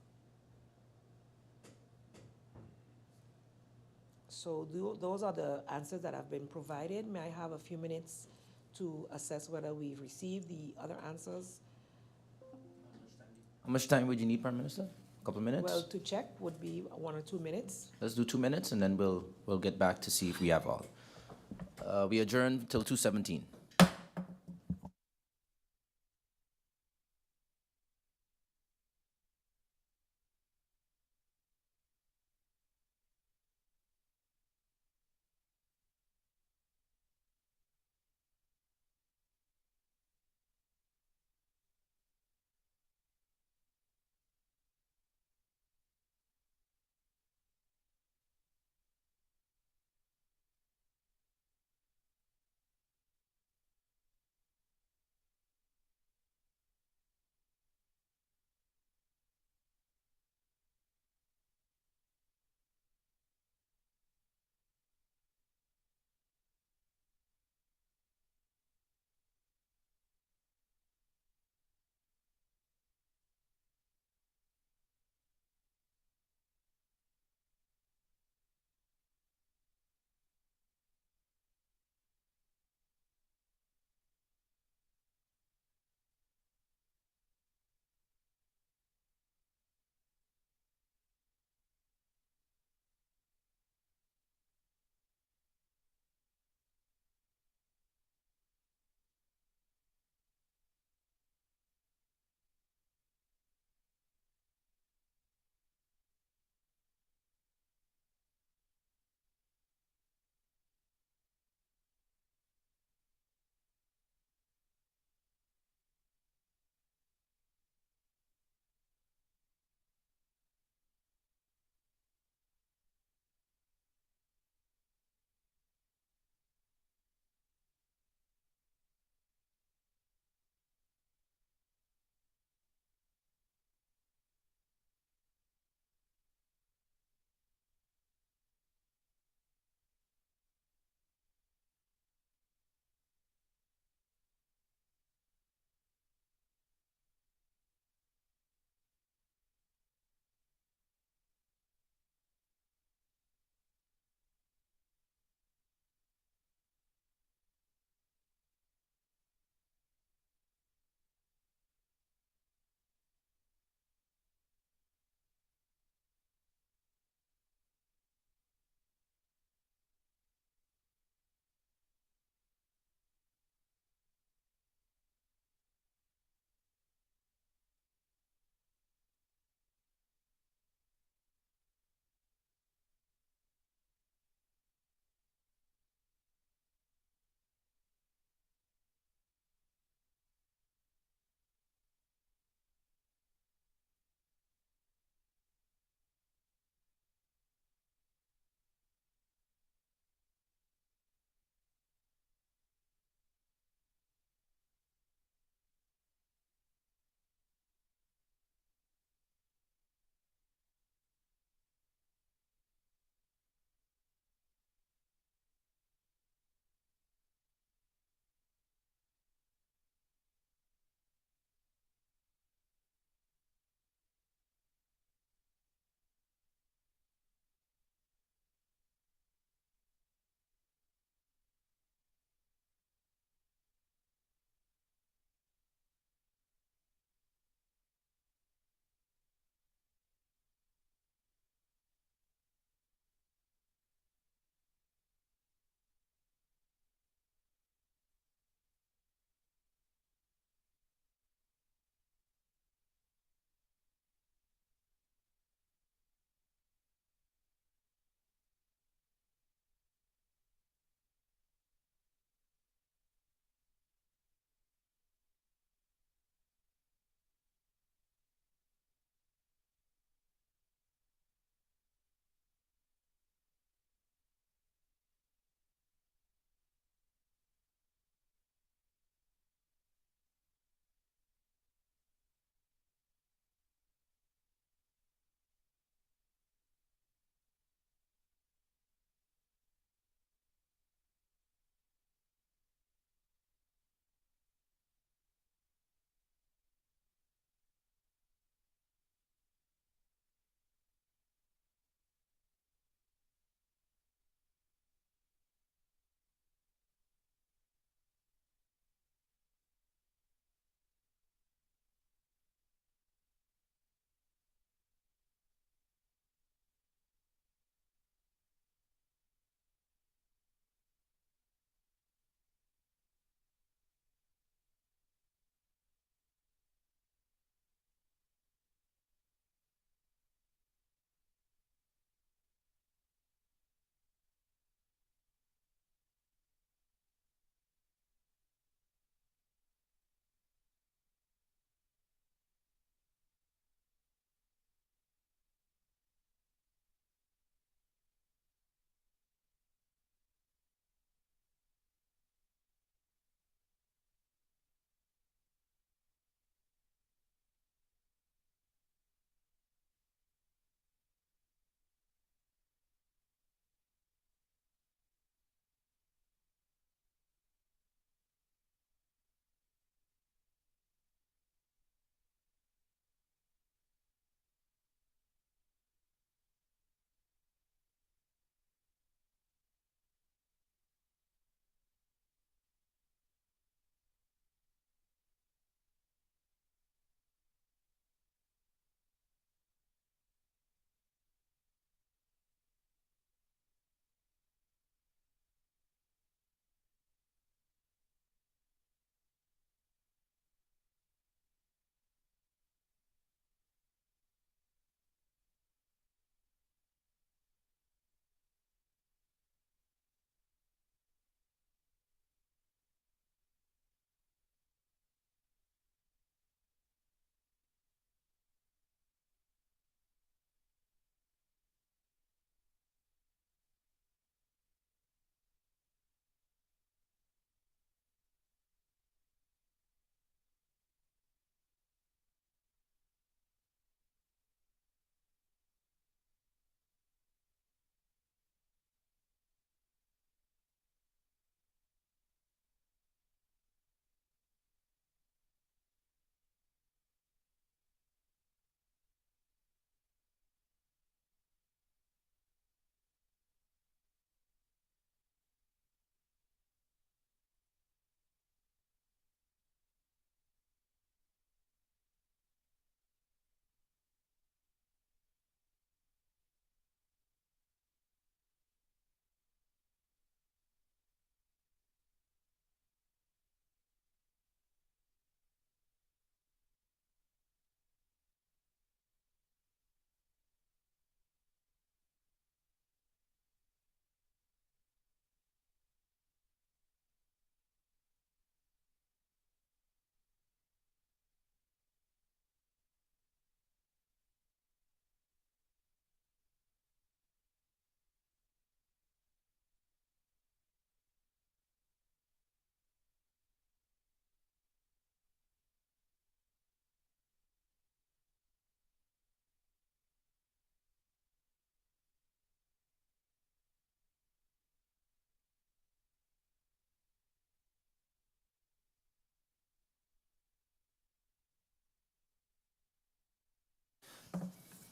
So those are the answers that have been provided. May I have a few minutes to assess whether we've received the other answers? How much time would you need, Prime Minister? A couple of minutes? Well, to check would be 1 or 2 minutes. Let's do 2 minutes, and then we'll get back to see if we have all. We adjourn till 2:17.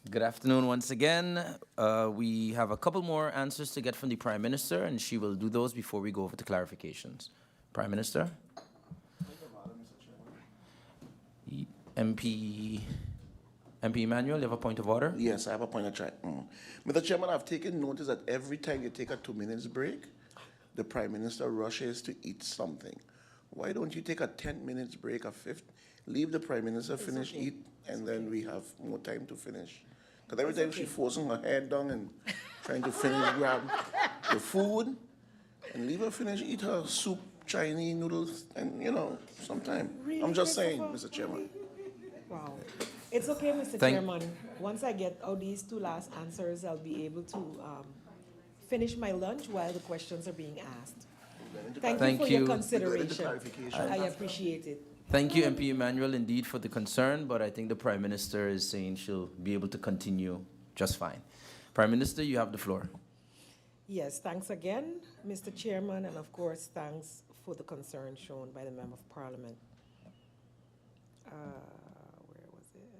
Good afternoon once again. We have a couple more answers to get from the Prime Minister, and she will do those before we go over to clarifications. Prime Minister? MP Emmanuel, you have a point of order? Yes, I have a point of check. Mr. Chairman, I've taken notice that every time you take a 2 minutes break, the Prime Minister rushes to eat something. Why don't you take a 10 minutes break, a fifth, leave the Prime Minister finish eat, and then we have more time to finish? Because every time she's forcing her head down and trying to finish grab the food, and leave her finish eat her soup, Chinese noodles, and sometime. Really, I'm just saying, Christopher? Mr. Chairman. Wow. It's okay, Mr. Chairman. Once I get out these two last answers, I'll be able to finish my lunch while the questions are being asked. Thank you for your consideration. I appreciate it. Thank you, MP Emmanuel, indeed, for the concern, but I think the Prime Minister is saying she'll be able to continue just fine. Prime Minister, you have the floor. Yes, thanks again, Mr. Chairman, and of course, thanks for the concern shown by the Member of Parliament. Where was it?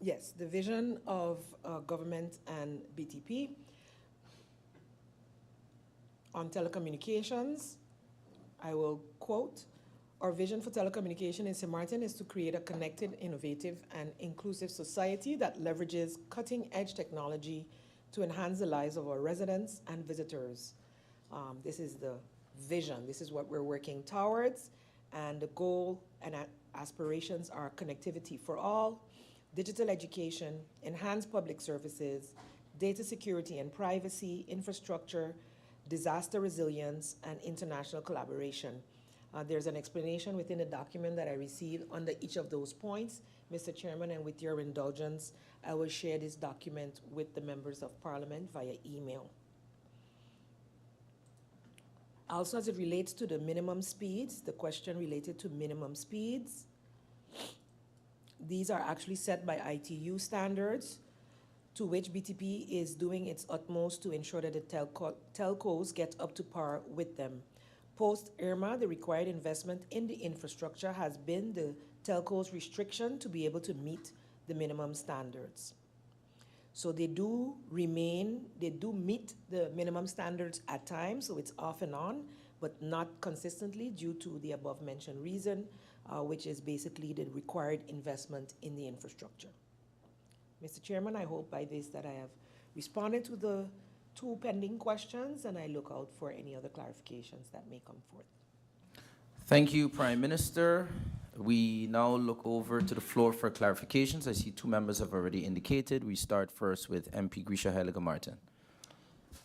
Yes, the vision of government and BTP on telecommunications. I will quote, "Our vision for telecommunication in St. Martin is to create a connected, innovative, and inclusive society that leverages cutting-edge technology to enhance the lives of our residents and visitors." This is the vision. This is what we're working towards, and the goal and aspirations are connectivity for all, digital education, enhanced public services, data security and privacy, infrastructure, disaster resilience, and international collaboration. There's an explanation within the document that I received under each of those points. Mr. Chairman, and with your indulgence, I will share this document with the members of Parliament via email. Also, as it relates to the minimum speeds, the question related to minimum speeds, these are actually set by ITU standards, to which BTP is doing its utmost to ensure that the telcos get up to par with them. Post-IRMA, the required investment in the infrastructure has been the telcos' restriction to be able to meet the minimum standards. So they do meet the minimum standards at times, so it's off and on, but not consistently due to the above-mentioned reason, which is basically the required investment in the infrastructure. Mr. Chairman, I hope by this that I have responded to the two pending questions, and I look out for any other clarifications that may come forth. Thank you, Prime Minister. We now look over to the floor for clarifications. I see two members have already indicated. We start first with MP Heyliger-Marten.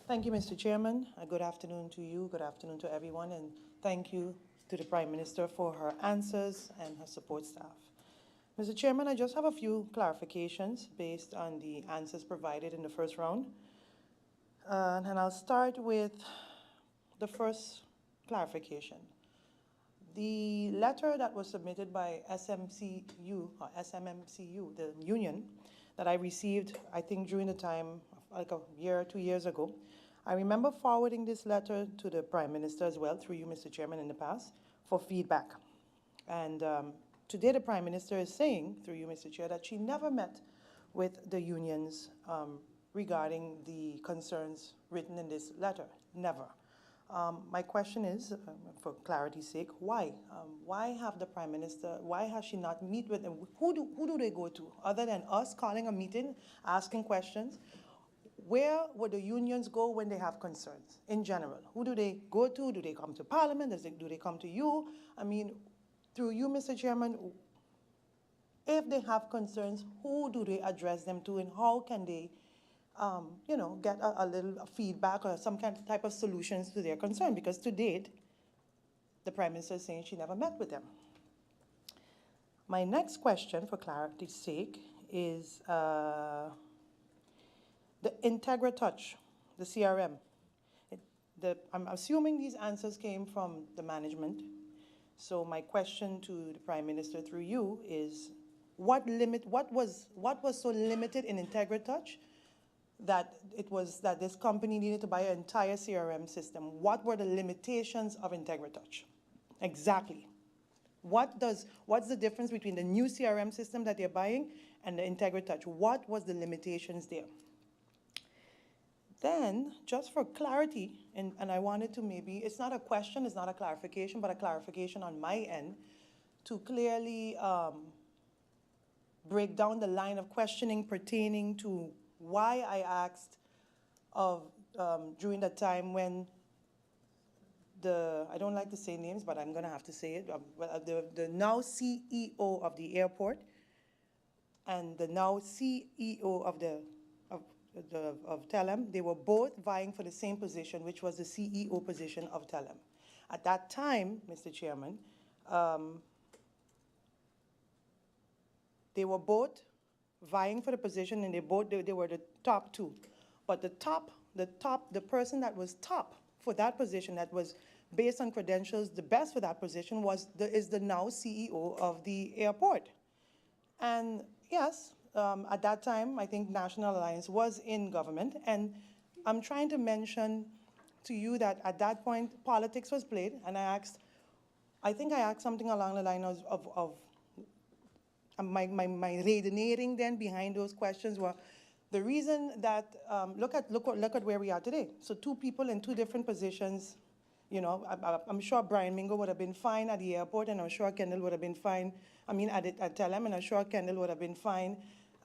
Thank you, Mr. Chairman. Good afternoon to you, good afternoon to everyone, and thank you to the Prime Minister for her answers and her support staff. Mr. Chairman, I just have a few clarifications based on the answers provided in the first round. And I'll start with the first clarification. The letter that was submitted by SMMCU, the union, that I received, I think during the time, like a year, 2 years ago, I remember forwarding this letter to the Prime Minister as well, through you, Mr. Chairman, in the past, for feedback. And today the Prime Minister is saying, through you, Mr. Chair, that she never met with the unions regarding the concerns written in this letter. Never. My question is, for clarity's sake, why? Why have the Prime Minister, why has she not met with them? Who do they go to? Other than us calling a meeting, asking questions, where would the unions go when they have concerns in general? Who do they go to? Do they come to Parliament? Do they come to you? I mean, through you, Mr. Chairman, if they have concerns, who do they address them to, and how can they get a little feedback or some kind of type of solutions to their concern? Because to date, the Prime Minister is saying she never met with them. My next question, for clarity's sake, is the IntegraTouch, the CRM. I'm assuming these answers came from the management. So my question to the Prime Minister through you is, what was so limited in IntegraTouch that this company needed to buy an entire CRM system? What were the limitations of IntegraTouch? Exactly. What's the difference between the new CRM system that they're buying and the IntegriTouch? What was the limitations there? Then, just for clarity, and I wanted to maybe, it's not a question, it's not a clarification, but a clarification on my end to clearly break down the line of questioning pertaining to why I asked during the time when I don't like to say names, but I'm going to have to say it, the now CEO of the airport and the now CEO of TELEM, they were both vying for the same position, which was the CEO position of TELEM. At that time, Mr. Chairman, they were both vying for the position, and they were the top two. But the person that was top for that position, that was based on credentials, the best for that position is the now CEO of the airport. And yes, at that time, I think National Alliance was in government, and I'm trying to mention to you that at that point, politics was played, and I think I asked something along the line of my reasoning then behind those questions were the reason that, look at where we are today. So two people in two different positions, you know, I'm sure Brian Mingo would have been fine at the airport, and I'm sure Kendall would have been fine, at TELEM, and I'm sure Kendall would have been fine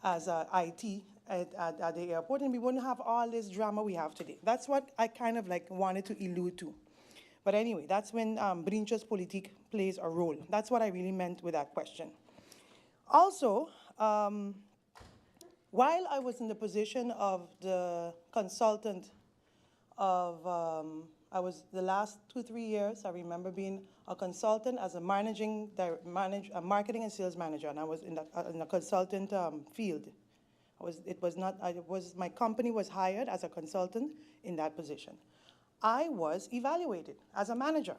as IT at the airport, and we wouldn't have all this drama we have today. That's what I kind of like wanted to allude to. But anyway, that's when Brinches Politique plays a role. That's what I really meant with that question. Also, while I was in the position of the consultant I was the last 2-3 years, I remember being a consultant as a marketing and sales manager, and I was in a consultant field. My company was hired as a consultant in that position. I was evaluated as a manager.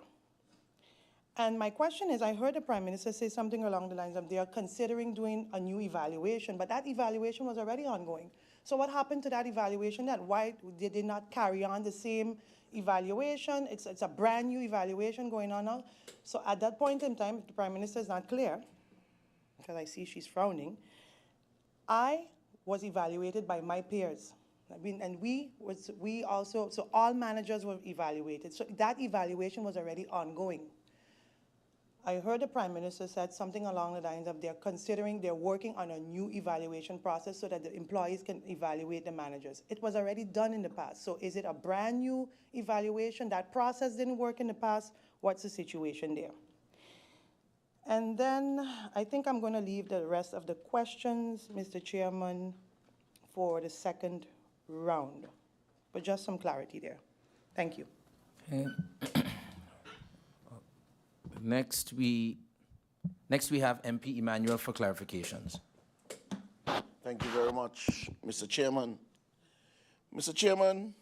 And my question is, I heard the Prime Minister say something along the lines of they are considering doing a new evaluation, but that evaluation was already ongoing. So what happened to that evaluation? Why they did not carry on the same evaluation? It's a brand new evaluation going on now. So at that point in time, if the Prime Minister is not clear, because I see she's frowning, I was evaluated by my peers. So all managers were evaluated. So that evaluation was already ongoing. I heard the Prime Minister said something along the lines of they're working on a new evaluation process so that the employees can evaluate the managers. It was already done in the past. So is it a brand new evaluation? That process didn't work in the past. What's the situation there? And then I think I'm going to leave the rest of the questions, Mr. Chairman, for the second round. But just some clarity there. Thank you. Okay. Next we have MP Emmanuel for clarifications. Thank you very much, Mr. Chairman. Mr. Chairman,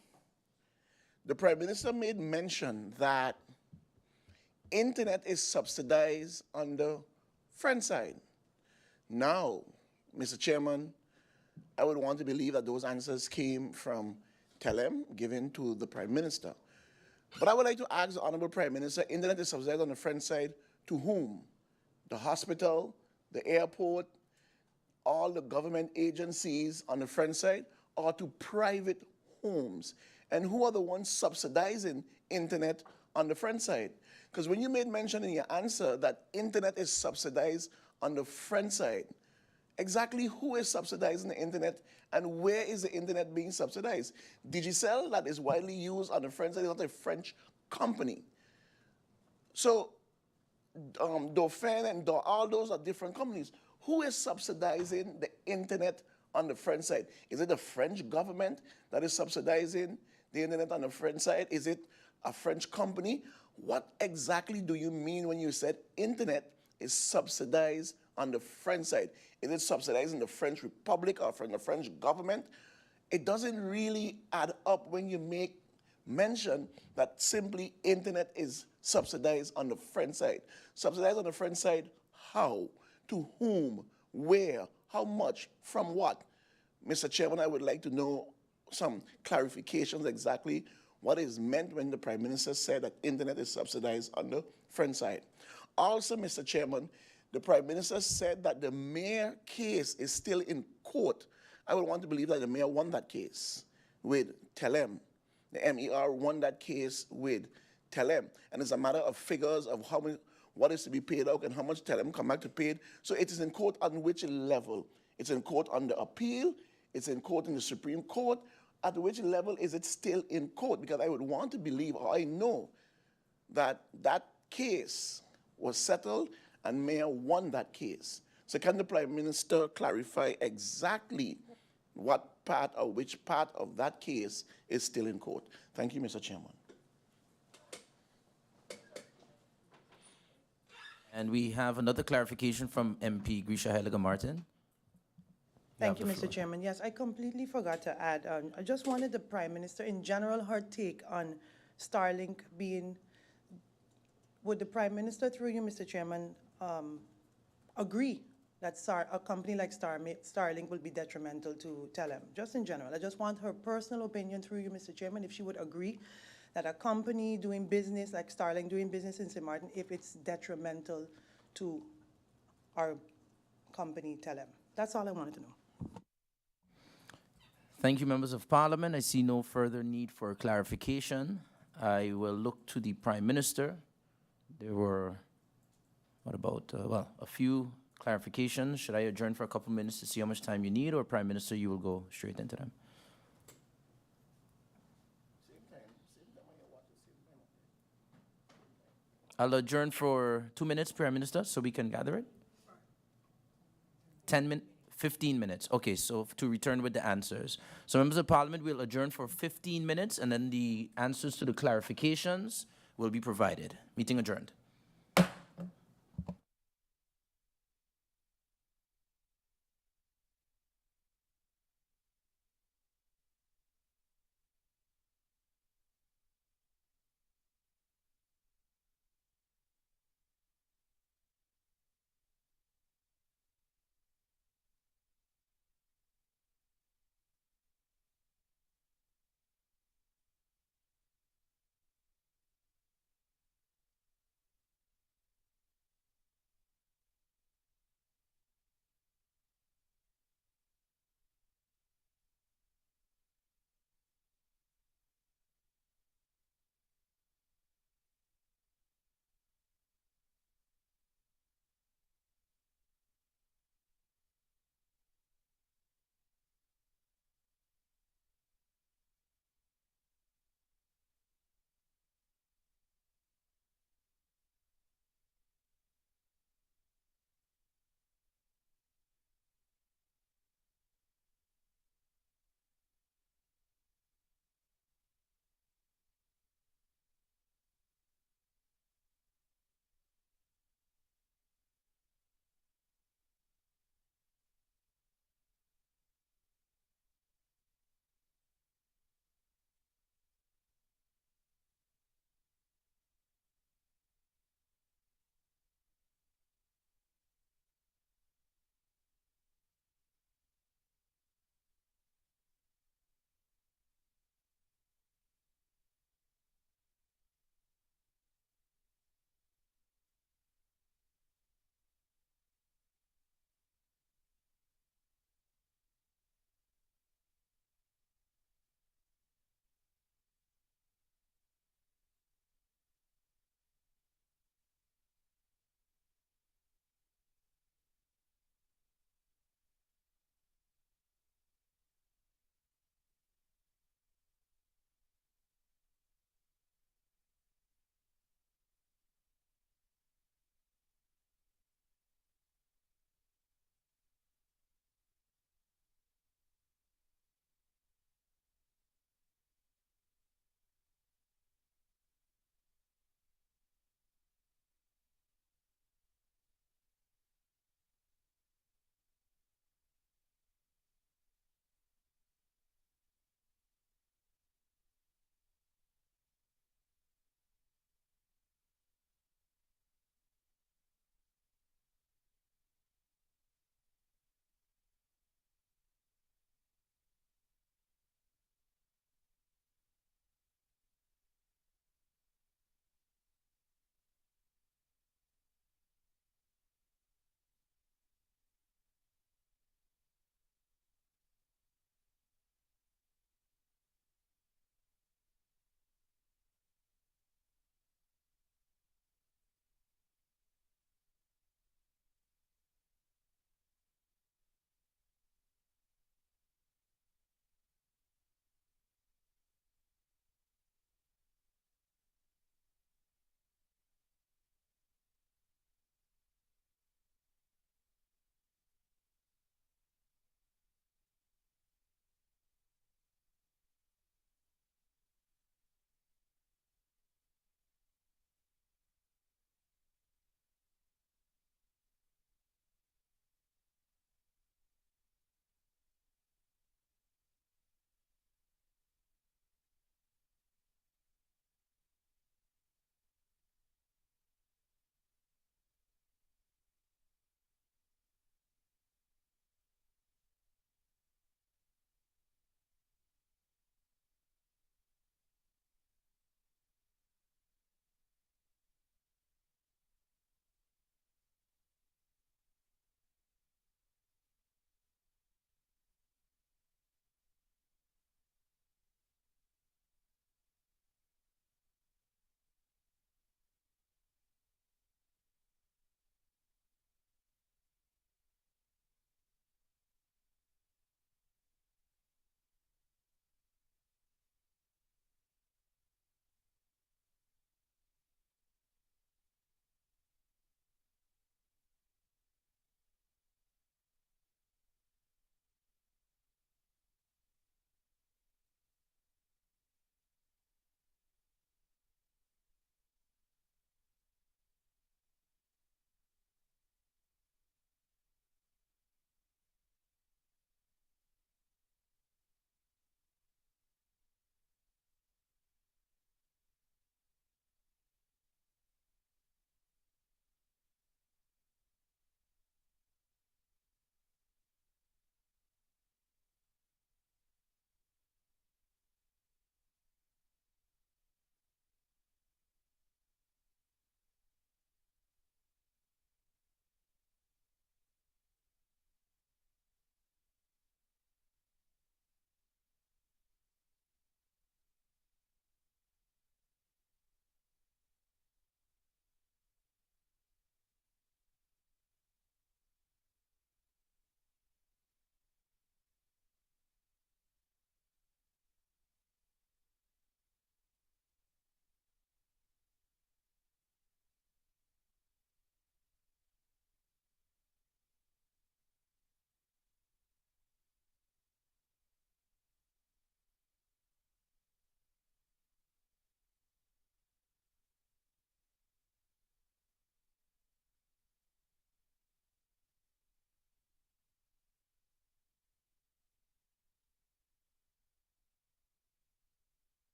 the Prime Minister made mention that internet is subsidized on the front side. Now, Mr. Chairman, I would want to believe that those answers came from TELEM given to the Prime Minister. But I would like to ask the Honorable Prime Minister, internet is subsidized on the front side to whom? The hospital, the airport, all the government agencies on the front side, or to private homes? And who are the ones subsidizing internet on the front side? Because when you made mention in your answer that internet is subsidized on the front side, exactly who is subsidizing the internet and where is the internet being subsidized? Digicel, that is widely used on the French side, is not a French company. So Dauphin and all those are different companies. Who is subsidizing the internet on the French side? Is it the French government that is subsidizing the internet on the French side? Is it a French company? What exactly do you mean when you said internet is subsidized on the French side? Is it subsidizing the French Republic or from the French government? It doesn't really add up when you make mention that simply internet is subsidized on the French side. Subsidized on the French side, how? To whom? Where? How much? From what? Mr. Chairman, I would like to know some clarifications exactly what is meant when the Prime Minister said that internet is subsidized on the French side. Also, Mr. Chairman, the Prime Minister said that the mayor case is still in court. I would want to believe that the mayor won that case with TELEM. The MER won that case with TELEM. And it's a matter of figures of how much, what is to be paid out and how much TELEM come back to pay. So it is in court on which level? It's in court on the appeal. It's in court in the Supreme Court. At which level is it still in court? Because I would want to believe, or I know, that that case was settled and Mayor won that case. So can the Prime Minister clarify exactly what part or which part of that case is still in court? Thank you, Mr. Chairman. And we have another clarification from MP Heyliger-Marten. Thank you, Mr. Chairman. Yes, I completely forgot to add, I just wanted the Prime Minister, in general, her take on Starlink being, would the Prime Minister, through you, Mr. Chairman, agree that a company like Starlink will be detrimental to TELEM? Just in general, I just want her personal opinion through you, Mr. Chairman, if she would agree that a company doing business like Starlink, doing business in St. Martin, if it's detrimental to our company, TELEM. That's all I wanted to know. Thank you, members of Parliament. I see no further need for clarification. I will look to the Prime Minister. There were, what about, well, a few clarifications. Should I adjourn for a couple minutes to see how much time you need, or Prime Minister, you will go straight into them? I'll adjourn for 2 minutes, Prime Minister, so we can gather it. 15 minutes. Okay, so to return with the answers. So members of Parliament will adjourn for 15 minutes, and then the answers to the clarifications will be provided. Meeting adjourned.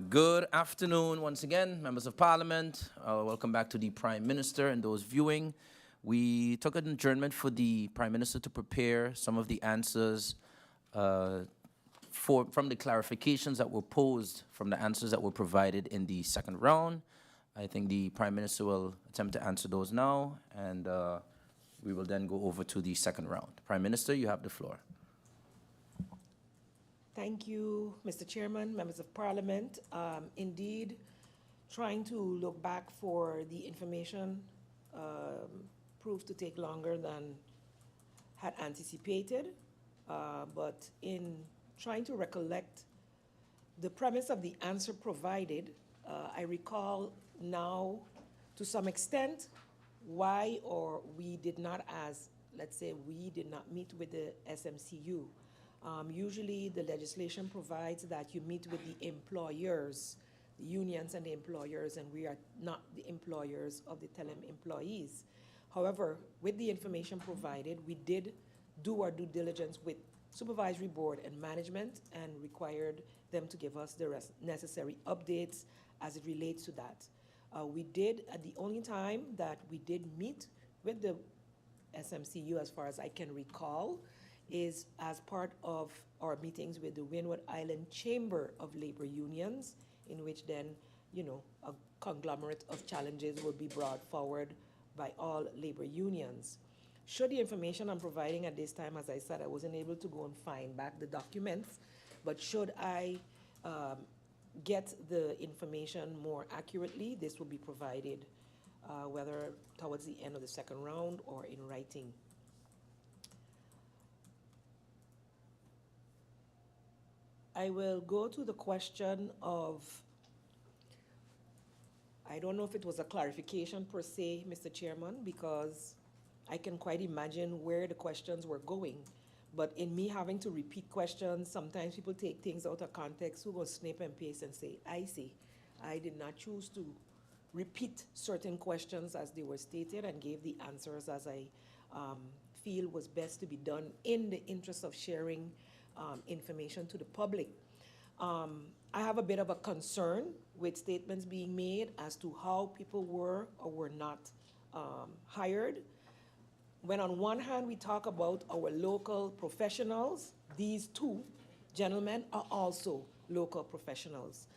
Good afternoon once again, members of parliament. Welcome back to the Prime Minister and those viewing. We took an adjournment for the Prime Minister to prepare some of the answers from the clarifications that were posed from the answers that were provided in the second round. I think the Prime Minister will attempt to answer those now, and we will then go over to the second round. Prime Minister, you have the floor. Thank you, Mr. Chairman, members of parliament. Indeed, trying to look back for the information proved to take longer than had anticipated. But in trying to recollect the premise of the answer provided, I recall now to some extent why or we did not, as let's say we did not meet with the SMCU. Usually the legislation provides that you meet with the employers, the unions and the employers, and we are not the employers of the TELEM employees. However, with the information provided, we did do our due diligence with supervisory board and management and required them to give us the necessary updates as it relates to that. We did, at the only time that we did meet with the SMCU, as far as I can recall, is as part of our meetings with the Windward Island Chamber of Labor Unions, in which then, you know, a conglomerate of challenges will be brought forward by all labor unions. Should the information I'm providing at this time, as I said, I wasn't able to go and find back the documents, but should I get the information more accurately, this will be provided whether towards the end of the second round or in writing. I will go to the question of, I don't know if it was a clarification per se, Mr. Chairman, because I can quite imagine where the questions were going. But in me having to repeat questions, sometimes people take things out of context, who go snip and paste and say, I see. I did not choose to repeat certain questions as they were stated and gave the answers as I feel was best to be done in the interest of sharing information to the public. I have a bit of a concern with statements being made as to how people were or were not hired. When on one hand we talk about our local professionals, these two gentlemen are also local professionals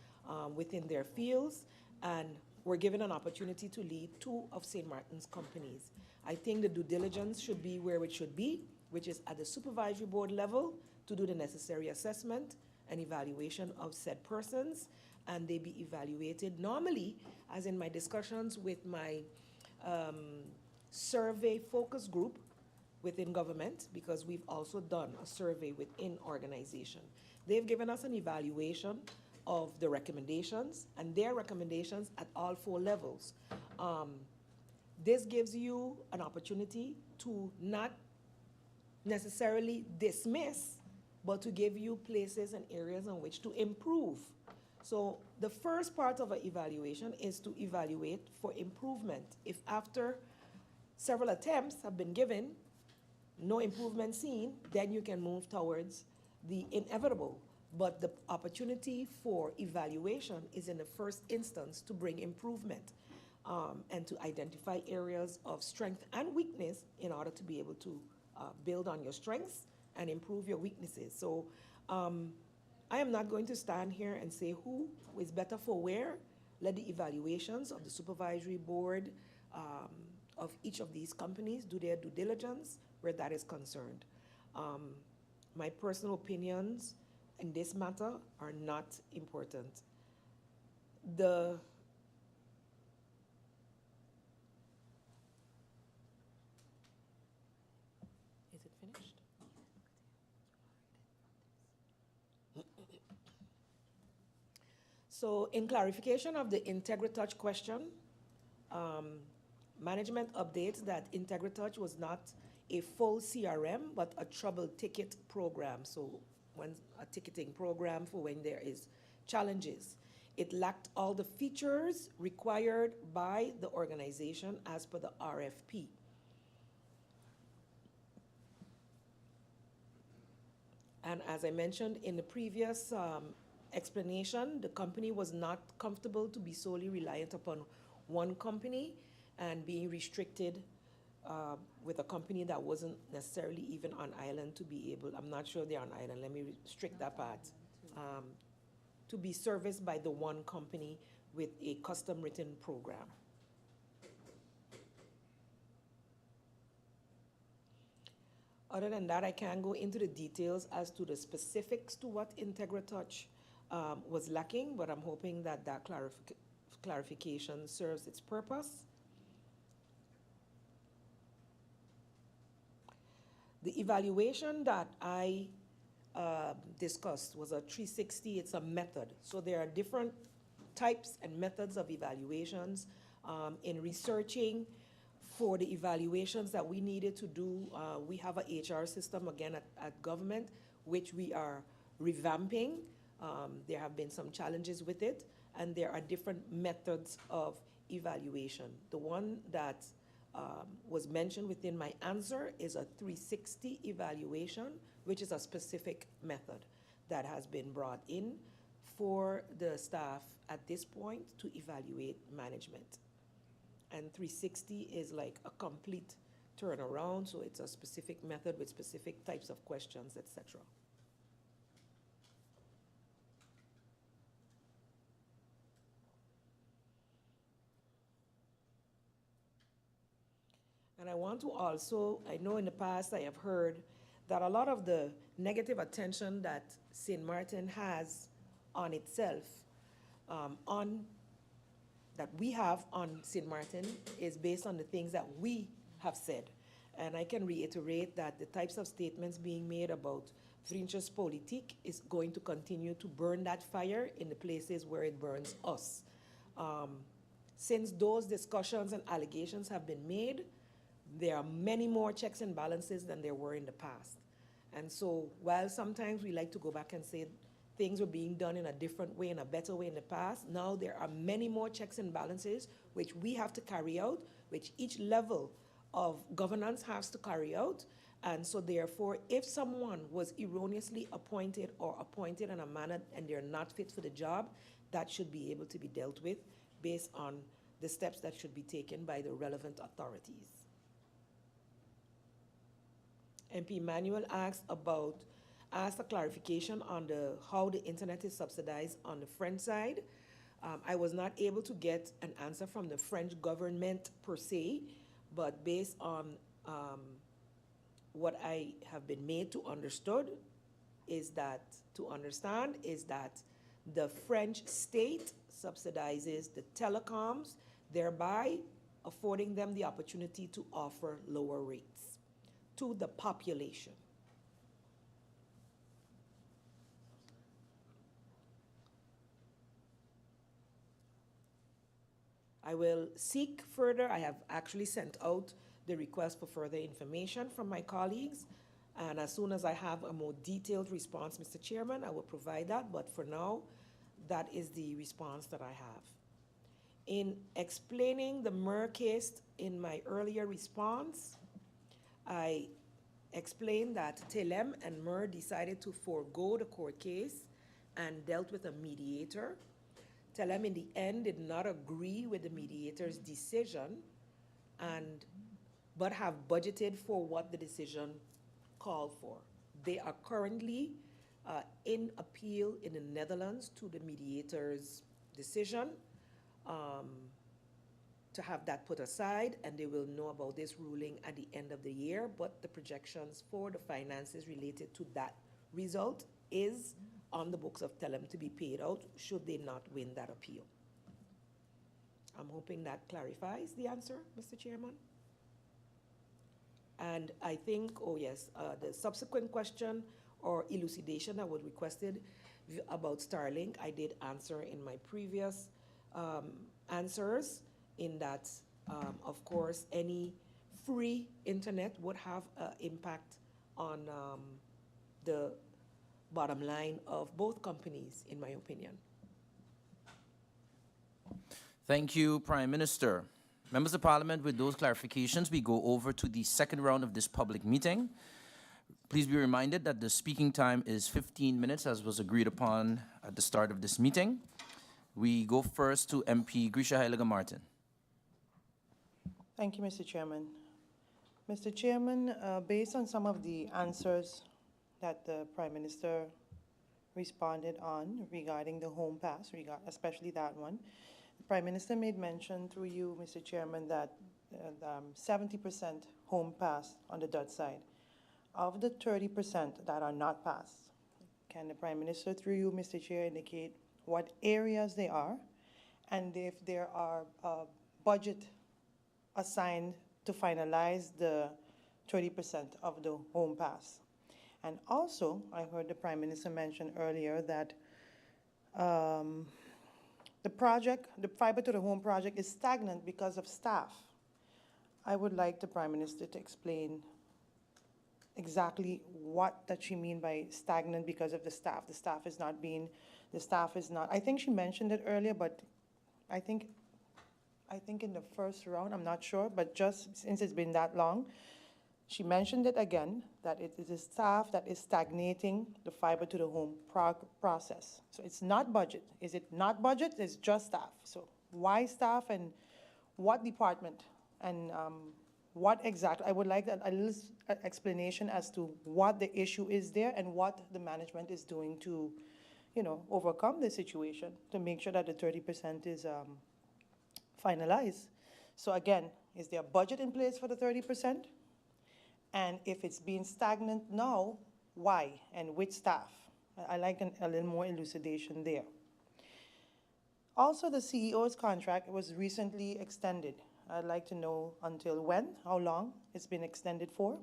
within their fields, and were given an opportunity to lead two of St. Martin's companies. I think the due diligence should be where it should be, which is at the supervisory board level, to do the necessary assessment and evaluation of said persons, and they be evaluated normally, as in my discussions with my survey focus group within government, because we've also done a survey within organization. They've given us an evaluation of the recommendations and their recommendations at all four levels. This gives you an opportunity to not necessarily dismiss, but to give you places and areas on which to improve. So the first part of an evaluation is to evaluate for improvement. If after several attempts have been given, no improvement seen, then you can move towards the inevitable. But the opportunity for evaluation is in the first instance to bring improvement and to identify areas of strength and weakness in order to be able to build on your strengths and improve your weaknesses. So I am not going to stand here and say who is better for where. Let the evaluations of the supervisory board of each of these companies do their due diligence where that is concerned. My personal opinions in this matter are not important. Is it finished? So in clarification of the IntegriTouch question, management updates that IntegriTouch was not a full CRM, but a trouble ticket program. So when a ticketing program for when there is challenges. It lacked all the features required by the organization as per the RFP. And as I mentioned in the previous explanation, the company was not comfortable to be solely reliant upon one company and being restricted with a company that wasn't necessarily even on island to be able, I'm not sure they're on island, let me restrict that part, to be serviced by the one company with a custom written program. Other than that, I can't go into the details as to the specifics to what IntegraTouch was lacking, but I'm hoping that that clarification serves its purpose. The evaluation that I discussed was a 360, it's a method. So there are different types and methods of evaluations. In researching for the evaluations that we needed to do, we have an HR system, again, at government, which we are revamping. There have been some challenges with it, and there are different methods of evaluation. The one that was mentioned within my answer is a 360 evaluation, which is a specific method that has been brought in for the staff at this point to evaluate management. And 360 is like a complete turnaround, so it's a specific method with specific types of questions, etc. And I want to also, I know in the past I have heard that a lot of the negative attention that St. Martin has on itself, that we have on St. Martin is based on the things that we have said. And I can reiterate that the types of statements being made about Vriendjespolitiek is going to continue to burn that fire in the places where it burns us. Since those discussions and allegations have been made, there are many more checks and balances than there were in the past. And so while sometimes we like to go back and say things were being done in a different way, in a better way in the past, now there are many more checks and balances which we have to carry out, which each level of governance has to carry out. And so therefore, if someone was erroneously appointed or appointed in a manner and they're not fit for the job, that should be able to be dealt with based on the steps that should be taken by the relevant authorities. MP Manuel asked a clarification on how the internet is subsidized on the French side. I was not able to get an answer from the French government per se, but based on what I have been made to understand is that the French state subsidizes the telecoms, thereby affording them the opportunity to offer lower rates to the population. I will seek further. I have actually sent out the request for further information from my colleagues, and as soon as I have a more detailed response, Mr. Chairman, I will provide that, but for now, that is the response that I have. In explaining the MER case in my earlier response, I explained that TELEM and MER decided to forego the court case and dealt with a mediator. TELEM in the end did not agree with the mediator's decision but have budgeted for what the decision called for. They are currently in appeal in the Netherlands to the mediator's decision to have that put aside, and they will know about this ruling at the end of the year, but the projections for the finances related to that result is on the books of TELEM to be paid out should they not win that appeal. I'm hoping that clarifies the answer, Mr. Chairman. And I think, oh yes, the subsequent question or elucidation that was requested about Starlink, I did answer in my previous answers in that, of course, any free internet would have an impact on the bottom line of both companies, in my opinion. Thank you, Prime Minister. Members of Parliament, with those clarifications, we go over to the second round of this public meeting. Please be reminded that the speaking time is 15 minutes, as was agreed upon at the start of this meeting. We go first to MP Heyliger-Marten. Thank you, Mr. Chairman. Mr. Chairman, based on some of the answers that the Prime Minister responded on regarding the home pass, especially that one, the Prime Minister made mention through you, Mr. Chairman, that 70% home pass on the Dutch side. Of the 30% that are not passed, can the Prime Minister, through you, Mr. Chair, indicate what areas they are, and if there are budget assigned to finalize the 30% of the home pass? And also, I heard the Prime Minister mention earlier that the project, the fiber to the home project, is stagnant because of staff. I would like the Prime Minister to explain exactly what does she mean by stagnant because of the staff. The staff is not, I think she mentioned it earlier, but I think in the first round, I'm not sure, but just since it's been that long, she mentioned it again, that it is the staff that is stagnating the fiber to the home process. So it's not budget. Is it not budget? It's just staff. So why staff, and what department, and what exactly? I would like a little explanation as to what the issue is there and what the management is doing to, overcome the situation, to make sure that the 30% is finalized. So again, is there a budget in place for the 30%? And if it's being stagnant now, why and which staff? I like a little more elucidation there. Also, the CEO's contract was recently extended. I'd like to know until when, how long it's been extended for.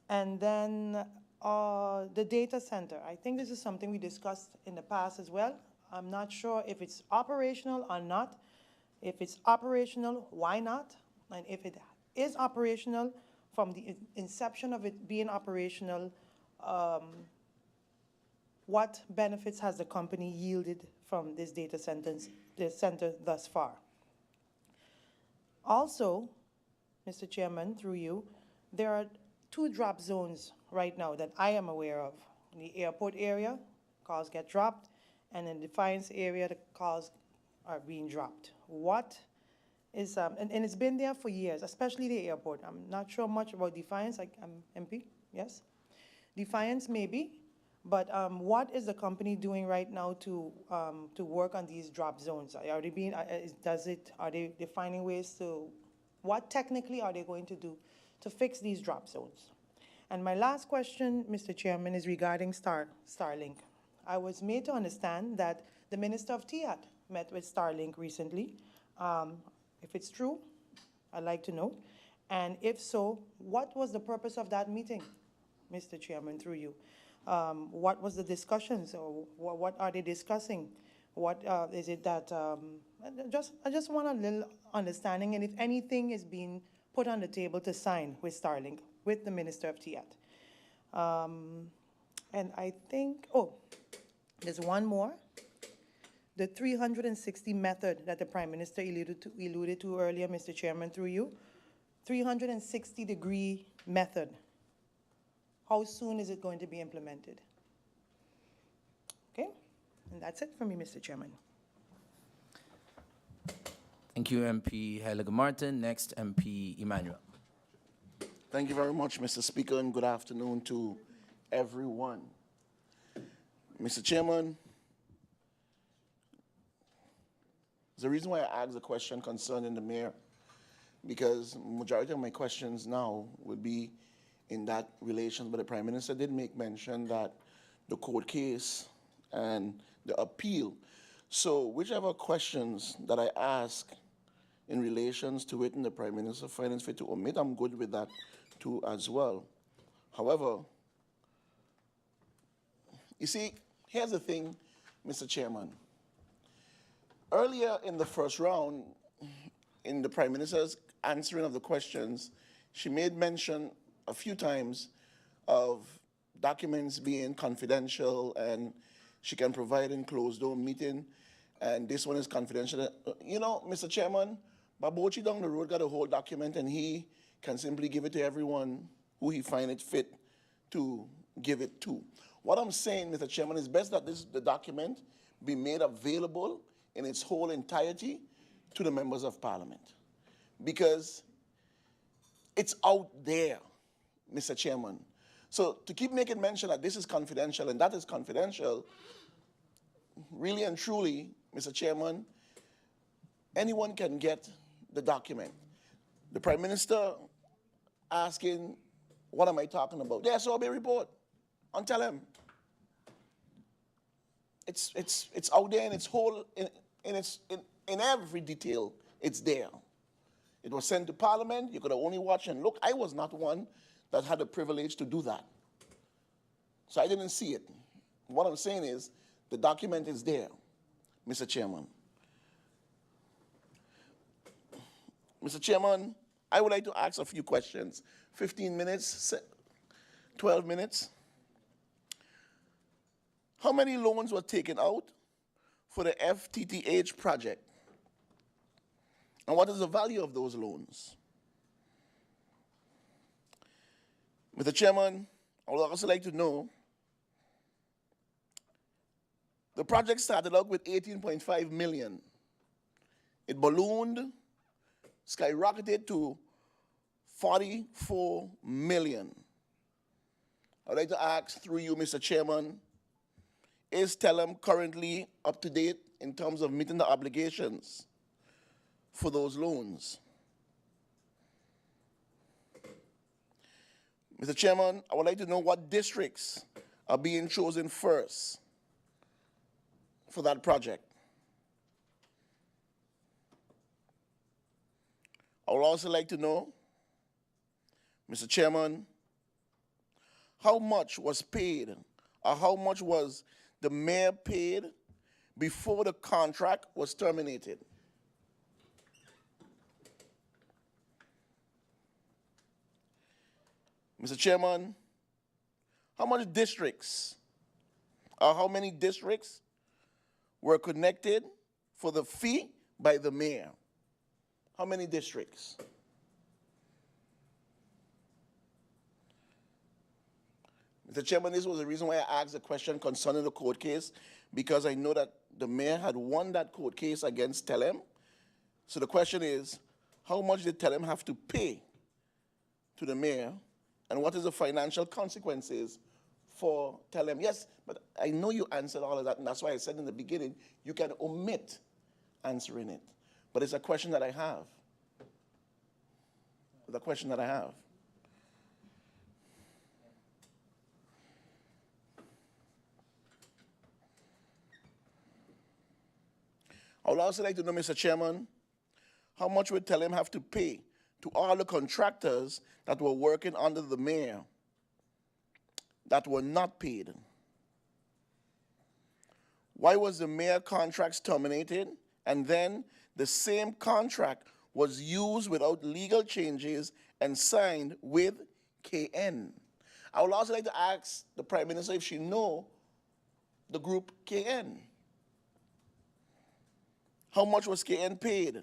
And then the data center. I think this is something we discussed in the past as well. I'm not sure if it's operational or not. If it's operational, why not? And if it is operational, from the inception of it being operational, what benefits has the company yielded from this data center thus far? Also, Mr. Chairman, through you, there are 2 drop zones right now that I am aware of. In the airport area, calls get dropped, and in the Defiance area, the calls are being dropped. What is, and it's been there for years, especially the airport. I'm not sure much about Defiance. I'm MP, yes? Defiance, maybe. But what is the company doing right now to work on these drop zones? Are they being, are they finding ways to, what technically are they going to do to fix these drop zones? And my last question, Mr. Chairman, is regarding Starlink. I was made to understand that the Minister of TEAT met with Starlink recently. If it's true, I'd like to know. And if so, what was the purpose of that meeting, Mr. Chairman, through you? What was the discussions, or what are they discussing? What is it that, I just want a little understanding, and if anything is being put on the table to sign with Starlink, with the Minister of TEAT. And I think, there's one more. The 360 method that the Prime Minister alluded to earlier, Mr. Chairman, through you. 360-degree method. How soon is it going to be implemented? Okay, and that's it for me, Mr. Chairman. Thank you, MP Heyliger-Marten. Next, MP Emmanuel. Thank you very much, Mr. Speaker, and good afternoon to everyone. Mr. Chairman, there's a reason why I asked a question concerning the mayor, because majority of my questions now would be in that relation, but the Prime Minister did make mention that the court case and the appeal. So whichever questions that I ask in relations to it and the Prime Minister finds fit to omit, I'm good with that too as well. However, you see, here's the thing, Mr. Chairman. Earlier in the first round, in the Prime Minister's answering of the questions, she made mention a few times of documents being confidential and she can provide in closed-door meeting, and this one is confidential. You know, Mr. Chairman, Babochi down the road got a whole document and he can simply give it to everyone who he find it fit to give it to. What I'm saying, Mr. Chairman, is best that the document be made available in its whole entirety to the members of Parliament. Because it's out there, Mr. Chairman. So to keep making mention that this is confidential and that is confidential, really and truly, Mr. Chairman, anyone can get the document. The Prime Minister asking, what am I talking about? The SOB report on TELEM. It's out there in its whole, in every detail, it's there. It was sent to Parliament. You could have only watched and look. I was not one that had the privilege to do that. So I didn't see it. What I'm saying is the document is there, Mr. Chairman. Mr. Chairman, I would like to ask a few questions. 15 minutes, 12 minutes. How many loans were taken out for the FTTH project? And what is the value of those loans? Mr. Chairman, I would also like to know, the project started out with 18.5 million. It ballooned, skyrocketed to 44 million. I'd like to ask through you, Mr. Chairman, is TELEM currently up to date in terms of meeting the obligations for those loans? Mr. Chairman, I would like to know what districts are being chosen first for that project. I would also like to know, Mr. Chairman, how much was paid, or how much was the mayor paid before the contract was terminated? Mr. Chairman, how many districts were connected for the fee by the mayor? How many districts? Mr. Chairman, this was the reason why I asked the question concerning the court case, because I know that the mayor had won that court case against TELEM. So the question is, how much did TELEM have to pay to the mayor, and what is the financial consequences for TELEM? Yes, but I know you answered all of that, and that's why I said in the beginning, you can omit answering it. But it's a question that I have. The question that I have. I would also like to know, Mr. Chairman, how much would TELEM have to pay to all the contractors that were working under the mayor that were not paid? Why was the mayor contracts terminated, and then the same contract was used without legal changes and signed with KN? I would also like to ask the Prime Minister if she knows the group KN. How much was KN paid,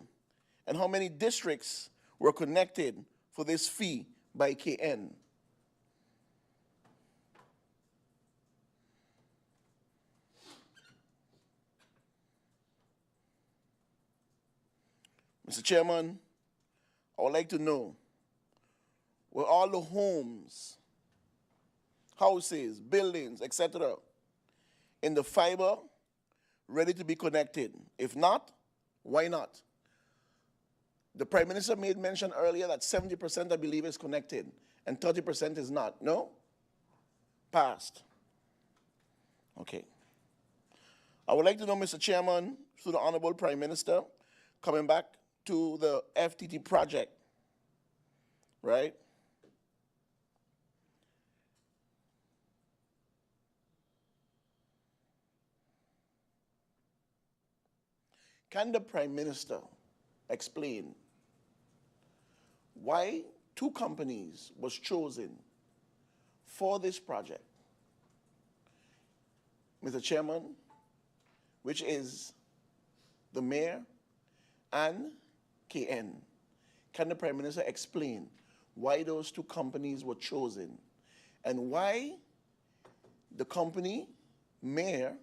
and how many districts were connected for this fee by KN? Mr. Chairman, I would like to know, were all the homes, houses, buildings, etc., in the fiber ready to be connected? If not, why not? The Prime Minister made mention earlier that 70%, I believe, is connected and 30% is not. No? Passed. Okay. I would like to know, Mr. Chairman, through the Honorable Prime Minister, coming back to the FTT project, right? Can the Prime Minister explain why two companies was chosen for this project, Mr. Chairman, which is the mayor and KN? Can the Prime Minister explain why those two companies were chosen? and why the company mayor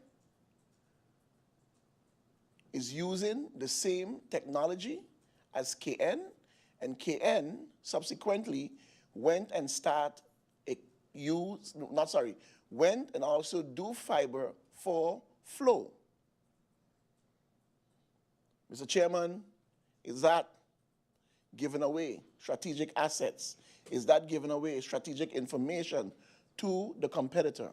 is using the same technology as KN, and KN subsequently went and went and also do fiber for flow. Mr. Chairman, is that giving away strategic assets? Is that giving away strategic information to the competitor?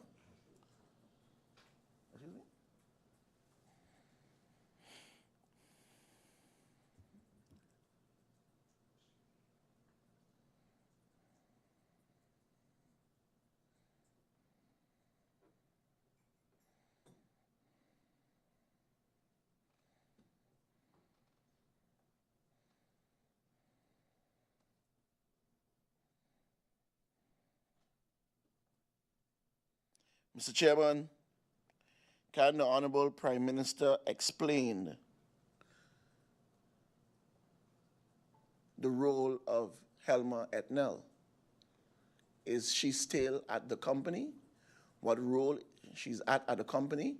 Mr. Chairman, can the Honorable Prime Minister explain the role of Heyliger-Marten? Is she still at the company? What role she's at the company?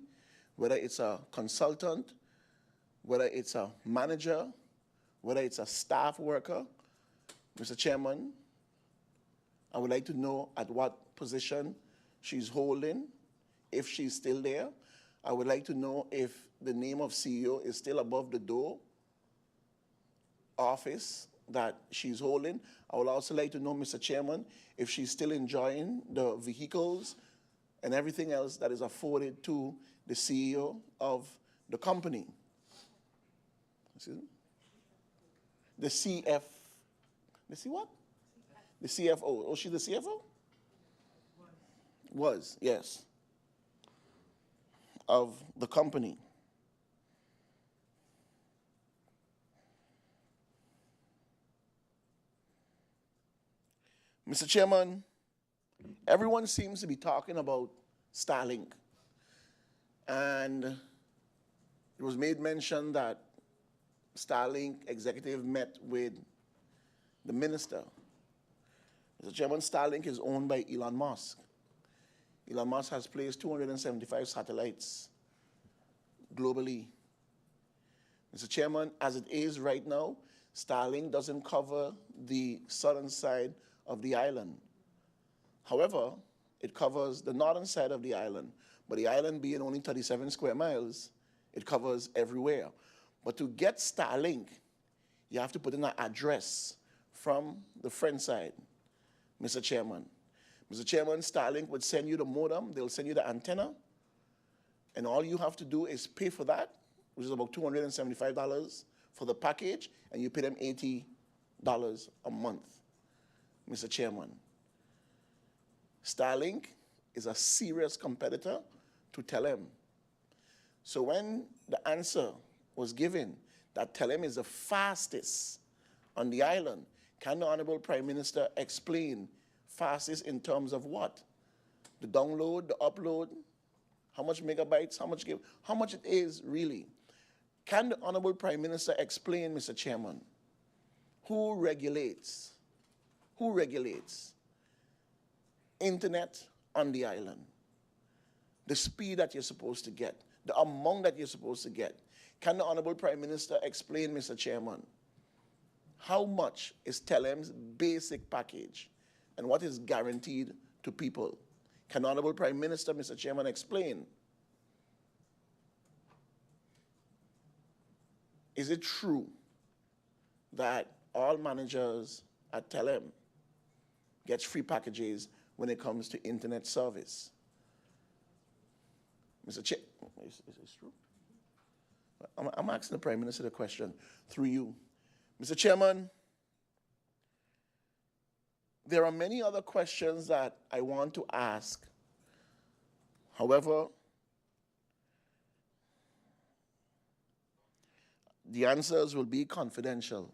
Whether it's a consultant, whether it's a manager, whether it's a staff worker. Mr. Chairman, I would like to know at what position she's holding, if she's still there. I would like to know if the name of CEO is still above the door office that she's holding. I would also like to know, Mr. Chairman, if she's still enjoying the vehicles and everything else that is afforded to the CEO of the company. Excuse me? The what? The CFO. Oh, she's the CFO? Was, yes, of the company. Mr. Chairman, everyone seems to be talking about Starlink. And it was made mention that Starlink executive met with the minister. Mr. Chairman, Starlink is owned by Elon Musk. Elon Musk has placed 275 satellites globally. Mr. Chairman, as it is right now, Starlink doesn't cover the southern side of the island. However, it covers the northern side of the island. But the island being only 37 square miles, it covers everywhere. But to get Starlink, you have to put in an address from the French side, Mr. Chairman. Mr. Chairman, Starlink would send you the modem, they'll send you the antenna, and all you have to do is pay for that, which is about $275 for the package, and you pay them $80 a month, Mr. Chairman. Starlink is a serious competitor to TELEM. So when the answer was given that TELEM is the fastest on the island, can the Honorable Prime Minister explain fastest in terms of what? The download, the upload, how much megabytes, how much it is really? Can the Honorable Prime Minister explain, Mr. Chairman, who regulates internet on the island? The speed that you're supposed to get, the amount that you're supposed to get. Can the Honorable Prime Minister explain, Mr. Chairman, how much is TELEM's basic package and what is guaranteed to people? Can the Honorable Prime Minister, Mr. Chairman, explain? Is it true that all managers at TELEM get free packages when it comes to internet service? Mr. Chair, is this true? I'm asking the Prime Minister the question through you. Mr. Chairman, there are many other questions that I want to ask. However, the answers will be confidential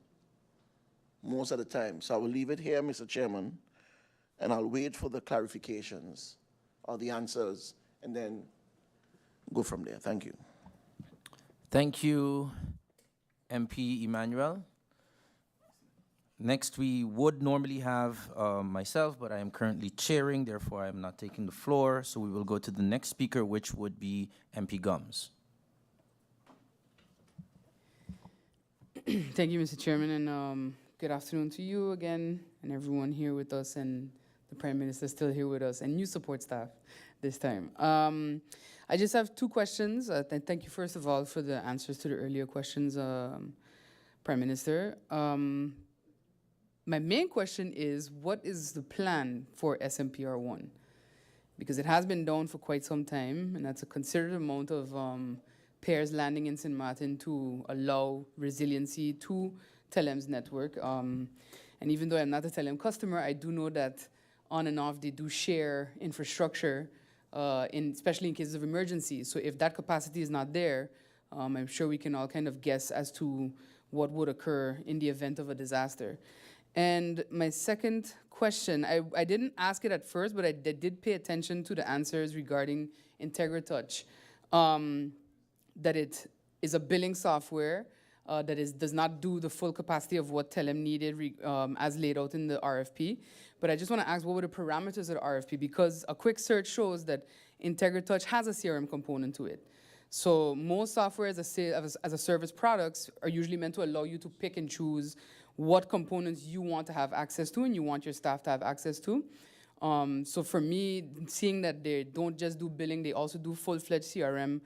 most of the time. So I will leave it here, Mr. Chairman, and I'll wait for the clarifications or the answers and then go from there. Thank you. Thank you, MP Emmanuel. Next, we would normally have myself, but I am currently chairing, therefore I am not taking the floor. So we will go to the next speaker, which would be MP Gumbs. Thank you, Mr. Chairman, and good afternoon to you again and everyone here with us, and the Prime Minister still here with us, and new support staff this time. I just have two questions. Thank you, first of all, for the answers to the earlier questions, Prime Minister. My main question is, what is the plan for SMPR1? Because it has been down for quite some time, and that's a considerable amount of pairs landing in St. Martin to allow resiliency to TELEM's network. And even though I'm not a TELEM customer, I do know that on and off they do share infrastructure, especially in cases of emergency. So if that capacity is not there, I'm sure we can all kind of guess as to what would occur in the event of a disaster. And my second question, I didn't ask it at first, but I did pay attention to the answers regarding IntegraTouch. That it is a billing software that does not do the full capacity of what TELEM needed as laid out in the RFP. But I just want to ask, what were the parameters of the RFP? Because a quick search shows that IntegraTouch has a CRM component to it. So most software as a service products are usually meant to allow you to pick and choose what components you want to have access to and you want your staff to have access to. So for me, seeing that they don't just do billing, they also do full-fledged CRM,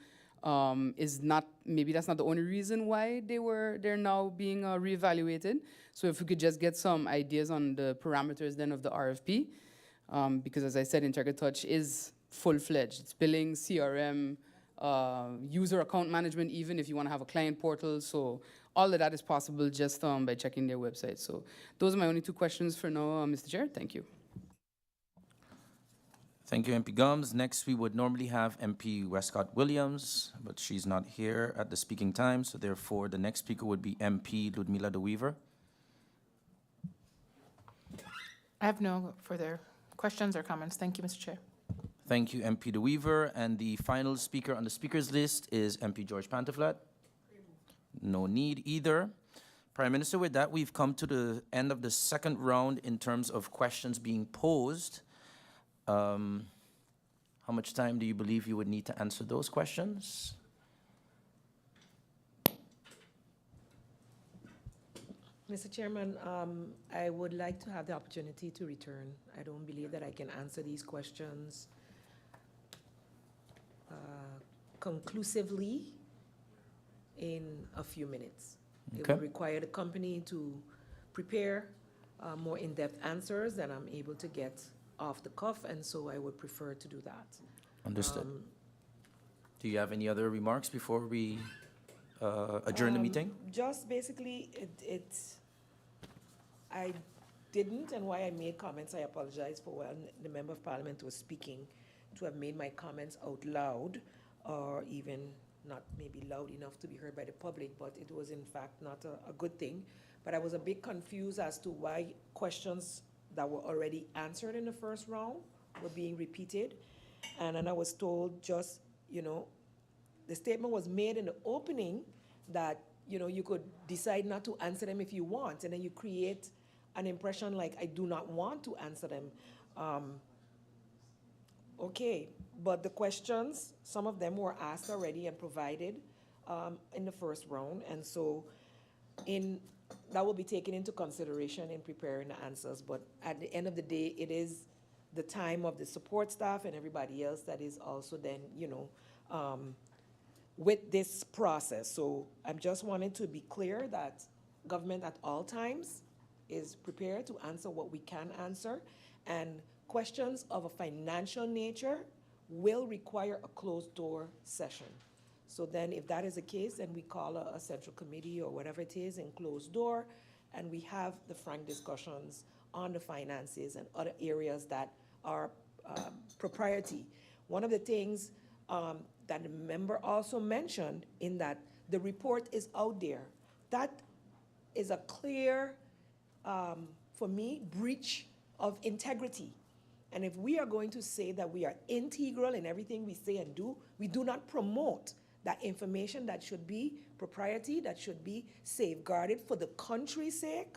maybe that's not the only reason why they're now being reevaluated. So if we could just get some ideas on the parameters then of the RFP, because as I said, IntegraTouch is full-fledged. It's billing, CRM, user account management, even if you want to have a client portal. So all of that is possible just by checking their website. So those are my only two questions for now, Mr. Chair. Thank you. Thank you, MP Gumbs. Next, we would normally have MP Westcott Williams, but she's not here at the speaking time, so therefore the next speaker would be MP Ludmila De Weaver. I have no further questions or comments. Thank you, Mr. Chair. Thank you, MP De Weaver. And the final speaker on the speakers list is MP George Pantaflat. No need either. Prime Minister, with that, we've come to the end of the second round in terms of questions being posed. How much time do you believe you would need to answer those questions? Mr. Chairman, I would like to have the opportunity to return. I don't believe that I can answer these questions conclusively in a few minutes. Okay. It would require the company to prepare more in-depth answers than I'm able to get off the cuff, and so I would prefer to do that. Understood. Do you have any other remarks before we adjourn the meeting? Just basically, I didn't, and why I made comments, I apologize for when the Member of Parliament was speaking, to have made my comments out loud, or even not maybe loud enough to be heard by the public, but it was in fact not a good thing. But I was a bit confused as to why questions that were already answered in the first round were being repeated. And then I was told just, the statement was made in the opening that, you could decide not to answer them if you want, and then you create an impression like I do not want to answer them. Okay, but the questions, some of them were asked already and provided in the first round, and so that will be taken into consideration in preparing the answers. But at the end of the day, it is the time of the support staff and everybody else that is also then, with this process. So I'm just wanting to be clear that government at all times is prepared to answer what we can answer, and questions of a financial nature will require a closed door session. So then if that is the case, then we call a central committee or whatever it is in closed door, and we have the frank discussions on the finances and other areas that are propriety. One of the things that the member also mentioned in that the report is out there. That is a clear, for me, breach of integrity. And if we are going to say that we are integral in everything we say and do, we do not promote that information that should be propriety, that should be safeguarded for the country's sake.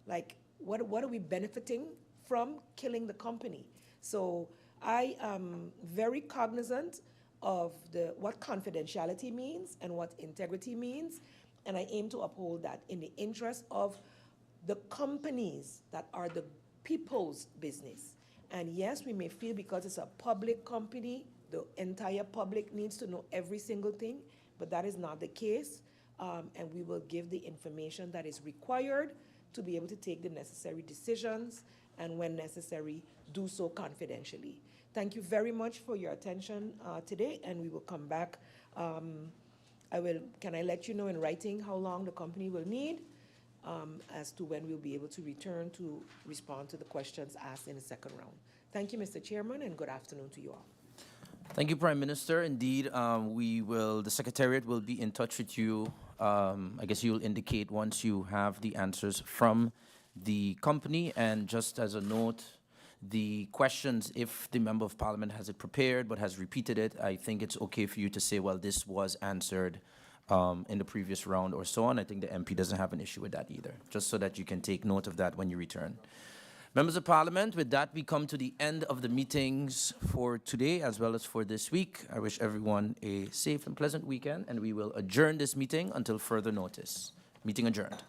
Like, what are we benefiting from killing the company? So I am very cognizant of what confidentiality means and what integrity means, and I aim to uphold that in the interest of the companies that are the people's business. And yes, we may feel because it's a public company, the entire public needs to know every single thing, but that is not the case. And we will give the information that is required to be able to take the necessary decisions, and when necessary, do so confidentially. Thank you very much for your attention today, and we will come back. Can I let you know in writing how long the company will need as to when we'll be able to return to respond to the questions asked in the second round. Thank you, Mr. Chairman, and good afternoon to you all. Thank you, Prime Minister. Indeed, the Secretariat will be in touch with you. I guess you'll indicate once you have the answers from the company. And just as a note, the questions, if the Member of Parliament has it prepared but has repeated it, I think it's okay for you to say, well, this was answered in the previous round or so on. I think the MP doesn't have an issue with that either, just so that you can take note of that when you return. Members of Parliament, with that, we come to the end of the meetings for today as well as for this week. I wish everyone a safe and pleasant weekend, and we will adjourn this meeting until further notice. Meeting adjourned.